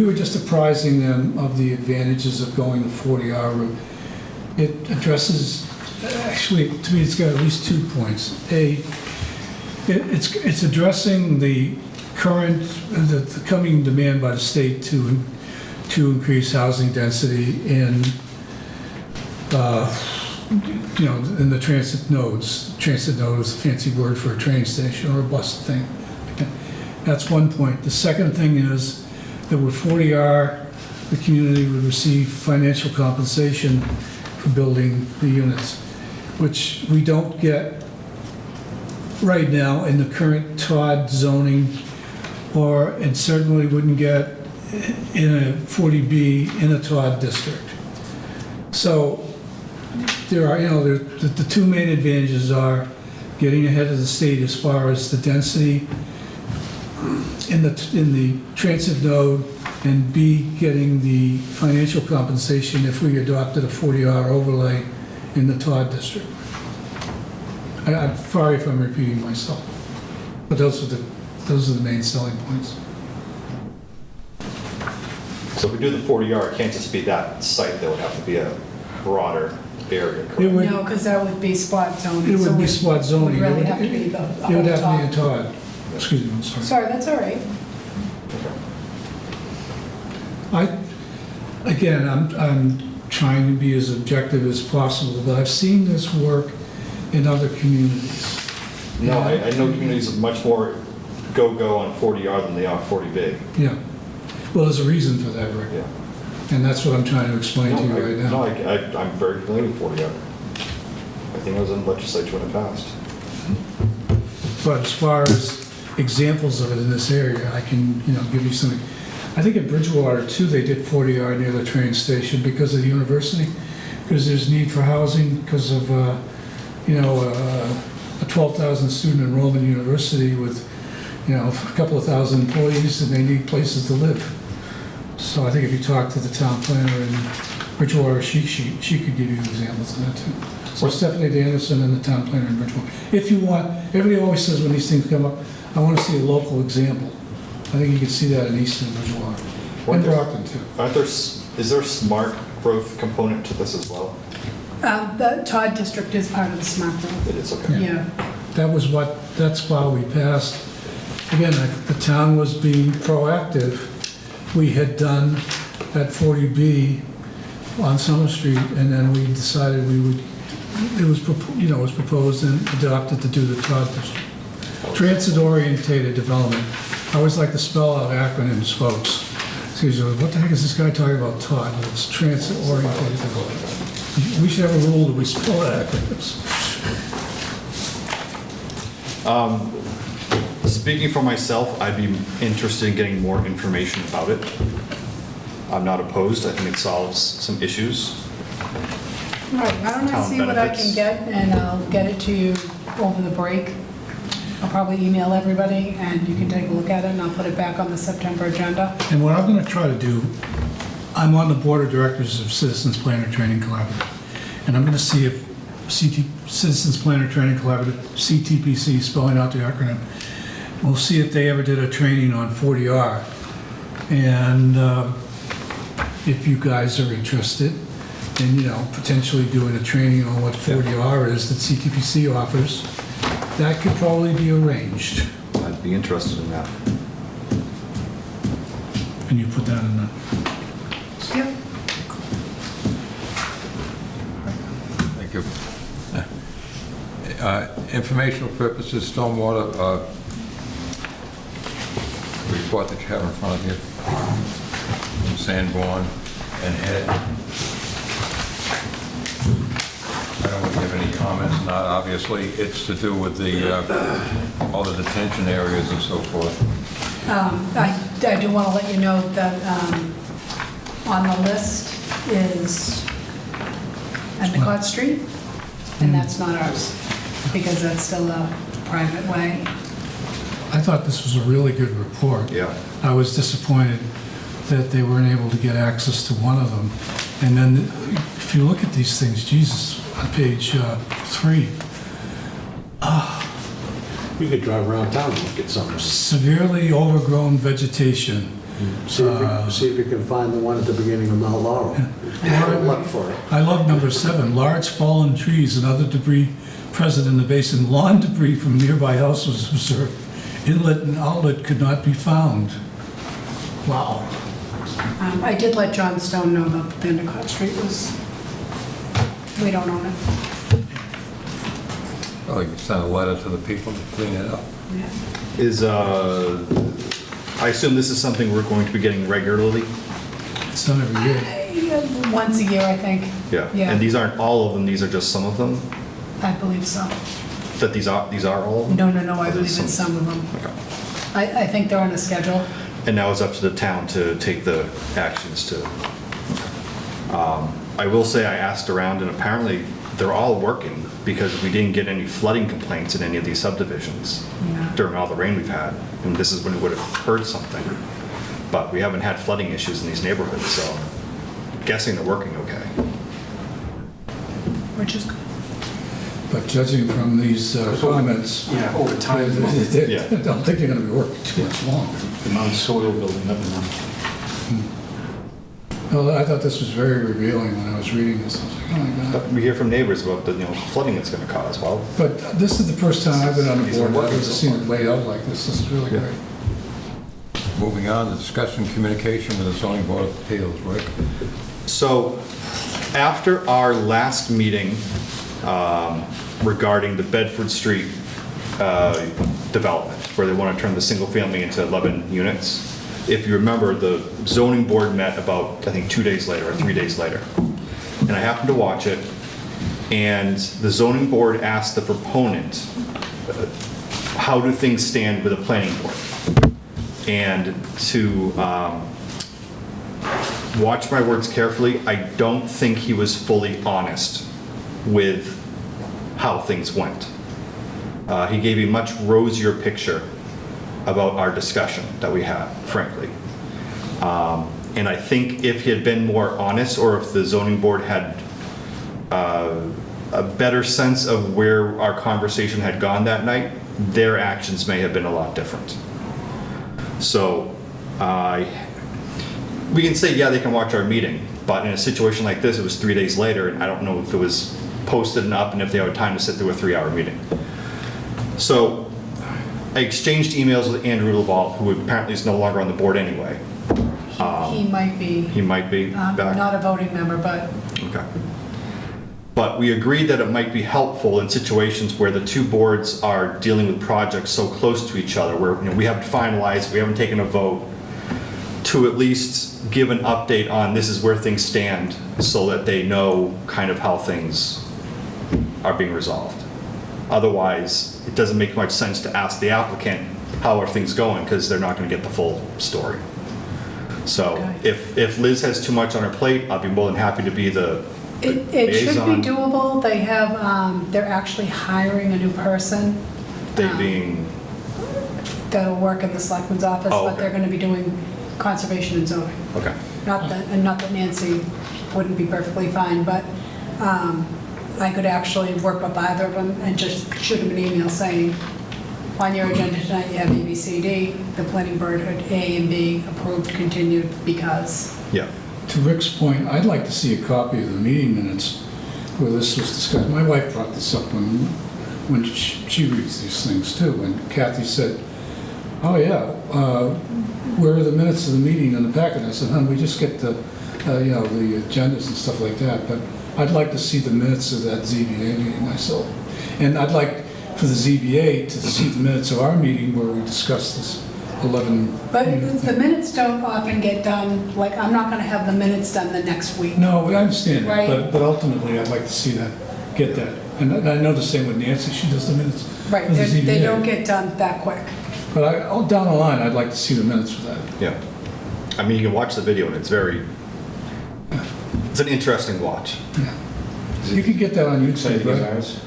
were just apprising them of the advantages of going the 40R route.
It addresses, actually, to me, it's got at least 2 points. It's addressing the current, the coming demand by the state to increase housing density in, in the transit nodes. Transit node is a fancy word for a train station or a bus thing. That's one point. The second thing is that with 40R, the community would receive financial compensation for building the units, which we don't get right now in the current TOD zoning, or it certainly wouldn't get in a 40B in a TOD district. So there are, the 2 main advantages are getting ahead of the state as far as the density in the transit node, and B, getting the financial compensation if we adopted a 40R overlay in the TOD district. I'm sorry if I'm repeating myself, but those are the main selling points.
So if we do the 40R, it can't just be that site, there would have to be a broader area, correct?
It would,
No, because that would be spot zoning.
it
so
would be
we-
spot zoning.
It would really
It
have to
would-
be the
It would
whole
have to be a
top.
TOD. Excuse me, I'm sorry.
Sorry, that's all right.
Again, I'm trying to be as objective as possible, but I've seen this work in other communities.
No, I know communities are much more go on 40R than they are 40B.
Yeah. Well, there's a reason for that, Rick.
Yeah.
And that's what I'm trying to explain to you right
No,
now.
I'm very familiar with 40R. I think I was in the legislature when it passed.
But as far as examples of it in this area, I can, give you some. I think in Bridgewater, too, they did 40R near the train station because of the university, because there's need for housing because of, a 12,000 student enrollment university with, a couple of thousand employees, and they need places to live. So I think if you talk to the town planner in Bridgewater, she could give you examples of that, too. So Stephanie Anderson and the town planner in Bridgewater. If you want, everybody always says when these things come up, I want to see a local example. I think you can see that in Easton, Bridgewater, and Brockton, too.
Is there a smart growth component to this as well?
The Todd district is part of the smart growth.
It is, okay.
Yeah.
That's why we passed. Again, the town was being proactive. We had done that 40B on Summer Street, and then we decided it was proposed and adopted to do the TOD district. Transit-orientated development. I always like to spell out acronyms, folks. Excuse me, what the heck is this guy talking about, TOD? It's transit-orientated development. We should have a rule that we spell out acronyms.
Speaking for myself, I'd be interested in getting more information about it. I'm not opposed. I think it solves some issues.
All right, why don't I
Town
see what I
benefits.
can get, and I'll get it to you over the break. I'll probably email everybody, and you can take a look at it, and I'll put it back on the September agenda.
And what I'm going to try to do, I'm on the board of directors of Citizens Planner Training Collaborative, and I'm going to see if Citizens Planner Training Collaborative, CTPC, spelling out the acronym, we'll see if they ever did a training on 40R. And if you guys are interested in, potentially doing a training on what 40R is that CTPC offers, that could probably be arranged.
I'd be interested in that.
And you put that in the...
Yep.
Thank you. Informational purposes, stormwater report that you have in front of you from Sanborn and Head. I don't have any comments on that, obviously. It's to do with all the detention areas and so forth.
I do want to let you know that on the list is Endicott Street, and that's not ours, because that's still a private way.
I thought this was a really good report.
Yeah.
I was disappointed that they weren't able to get access to one of them. And then if you look at these things, Jesus, on page 3,
You could drive around town and look at something.
severely overgrown vegetation,
See if you can find the one at the beginning of Mount Laurel. Look for it.
I love number 7, large fallen trees and other debris present in the basin. Lawn debris from nearby houses observed. Inlet and outlet could not be found. Wow.
I did let John Stone know that the Endicott Street was, we don't own it.
Well, you can send a letter to the people to clean it up.
Yeah.
I assume this is something we're going to be getting regularly?
It's done every year.
Once a year, I think.
Yeah.
Yeah.
And these aren't all of them, these are just some of them?
I believe so.
That these are all of them?
No, I
Or
believe
there's
it's some of them.
Okay.
I think they're on a schedule.
And now it's up to the town to take the actions to. I will say I asked around and apparently they're all working because we didn't get any flooding complaints in any of these subdivisions
Yeah.
during all the rain we've had. And this is when we would have heard something. But we haven't had flooding issues in these neighborhoods, so I'm guessing they're working okay.
Which is good.
But judging from these comments,
Yeah, over time,
Yeah.
I don't think they're going to be working too much longer.
the amount of soil building up in them.
Well, I thought this was very revealing when I was reading this. I was like, oh my God.
But we hear from neighbors about the flooding it's going to cause. Well,
But this is the first time I've been on the
These are
board that I've
working
ever
so
seen
far.
it laid out like this. This is really great.
Moving on, the discussion communication with the zoning board of appeals, Rick.
so after our last meeting regarding the Bedford Street development, where they want to turn the single family into 11 units, if you remember, the zoning board met about, I think, 2 days later or 3 days later. And I happened to watch it, and the zoning board asked the proponent, how do things stand with the planning board? And to watch my words carefully, I don't think he was fully honest with how things went. He gave a much rosier picture about our discussion that we had, frankly. And I think if he had been more honest, or if the zoning board had a better sense of where our conversation had gone that night, their actions may have been a lot different. So we can say, yeah, they can watch our meeting, but in a situation like this, it was 3 days later, and I don't know if it was posted and up and if they had time to sit through a 3-hour meeting. So I exchanged emails with Andrew Laval, who apparently is no longer on the board anyway.
He might be.
He might be back.
Not a voting member, but
Okay. But we agreed that it might be helpful in situations where the two boards are dealing with projects so close to each other, where we haven't finalized, we haven't taken a vote, to at least give an update on this is where things stand, so that they know kind of how things are being resolved. Otherwise, it doesn't make much sense to ask the applicant, how are things going, because they're not going to get the full story. So
Okay.
if Liz has too much on her plate, I'll be more than happy to be the
it should be
liaison.
doable. They have, they're actually hiring a new person.
They being,
That'll work in the selectman's office,
Oh,
but
okay.
they're gonna be doing conservation and zoning.
okay.
Not that Nancy wouldn't be perfectly fine, but I could actually work with either of them and just shoot them an email saying, on your agenda tonight, you have A, B, C, D. The planning board had A and B approved, continued because.
Yeah.
To Rick's point, I'd like to see a copy of the meeting minutes where this was discussed. My wife brought this up when she reads these things too, and Kathy said, oh yeah, where are the minutes of the meeting in the packet? And I said, we just get the, the agendas and stuff like that, but I'd like to see the minutes of that ZBA meeting myself. And I'd like for the ZBA to see the minutes of our meeting where we discussed this 11.
But the minutes don't often get done, like, I'm not gonna have the minutes done the next week.
No, I understand that,
Right.
but ultimately, I'd like to see that, get that. And I know the same with Nancy, she does the minutes.
Right,
for the
they
ZBA.
don't get done that quick.
But down the line, I'd like to see the minutes for that.
Yeah. I mean, you can watch the video and it's an interesting watch.
Yeah. You can get that on YouTube, right?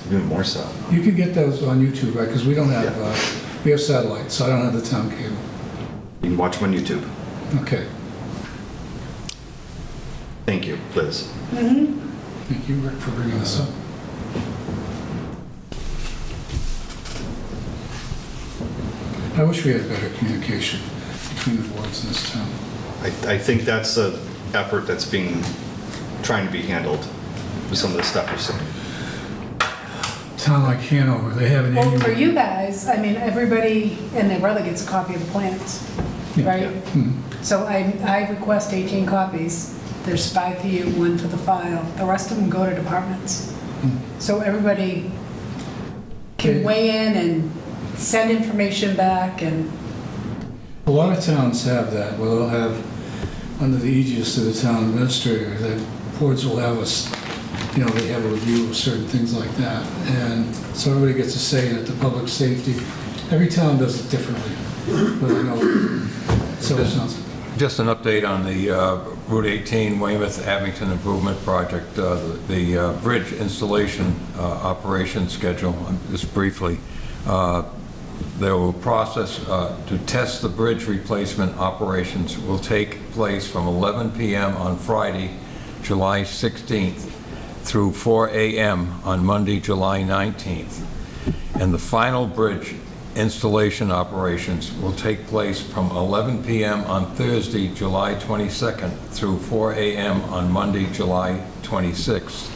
Even more so.
You can get those on YouTube, right? Because we don't have,
Yeah.
we have satellite, so I don't have the town cable.
You can watch them on YouTube.
Okay.
Thank you, Liz.
Thank you, Rick, for bringing this up. I wish we had better communication between the boards in this town.
I think that's an effort that's trying to be handled with some of the stuff you're saying.
Town like Hanover, they have an
Well,
annual...
for you guys, I mean, everybody and their brother gets a copy of the plans, right? So I request 18 copies. There's 5 for you, 1 for the file. The rest of them go to departments. So everybody can weigh in and send information back and...
A lot of towns have that, where they'll have, under the aegis of the town administrator, that boards will have us, you know, they have a review of certain things like that. And so everybody gets a say in it, the public safety. Every town does it differently, but I know, so it sounds...
Just an update on the Route 18 Weymouth Abington Improvement Project, the bridge installation operation schedule, just briefly. There will process to test the bridge replacement operations will take place from 11 p.m. on Friday, July 16th through 4 a.m. on Monday, July 19th. And the final bridge installation operations will take place from 11 p.m. on Thursday, July 22nd through 4 a.m. on Monday, July 26th.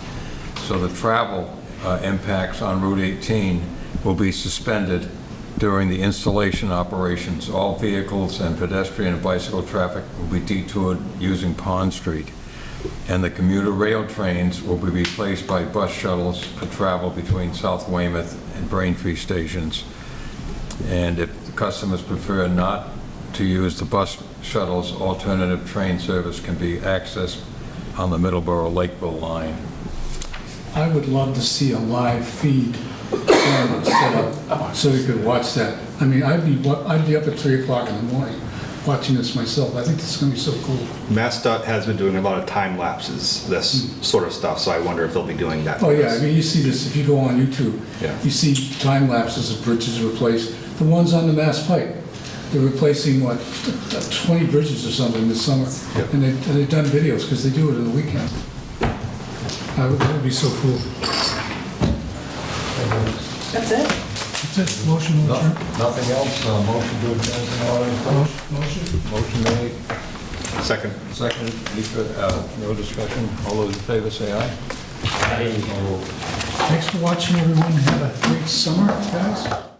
So the travel impacts on Route 18 will be suspended during the installation operations. All vehicles and pedestrian and bicycle traffic will be detoured using Pond Street. And the commuter rail trains will be replaced by bus shuttles for travel between South Weymouth and Braintree stations. And if the customers prefer not to use the bus shuttles, alternative train service can be accessed on the Middleborough-Lakeville line.
I would love to see a live feed camera set up so you could watch that. I mean, I'd be up at 3 o'clock in the morning watching this myself. I think this is going to be so cool.
MassDOT has been doing a lot of time lapses, this sort of stuff, so I wonder if they'll be doing that.
Oh, yeah, I mean, you see this, if you go on YouTube,
Yeah.
you see time lapses of bridges replaced. The ones on the Mass Pike, they're replacing, what, 20 bridges or something this summer.
Yeah.
And they've done videos because they do it in the weekend. That would be so cool.
That's it?
That's it, motion to adjourn.
Nothing else? Motion to adjourn tomorrow? Motion made.
Second.
Second. Any further, no discussion? All those in favor say aye.
Thanks for watching, everyone. Have a great summer, guys.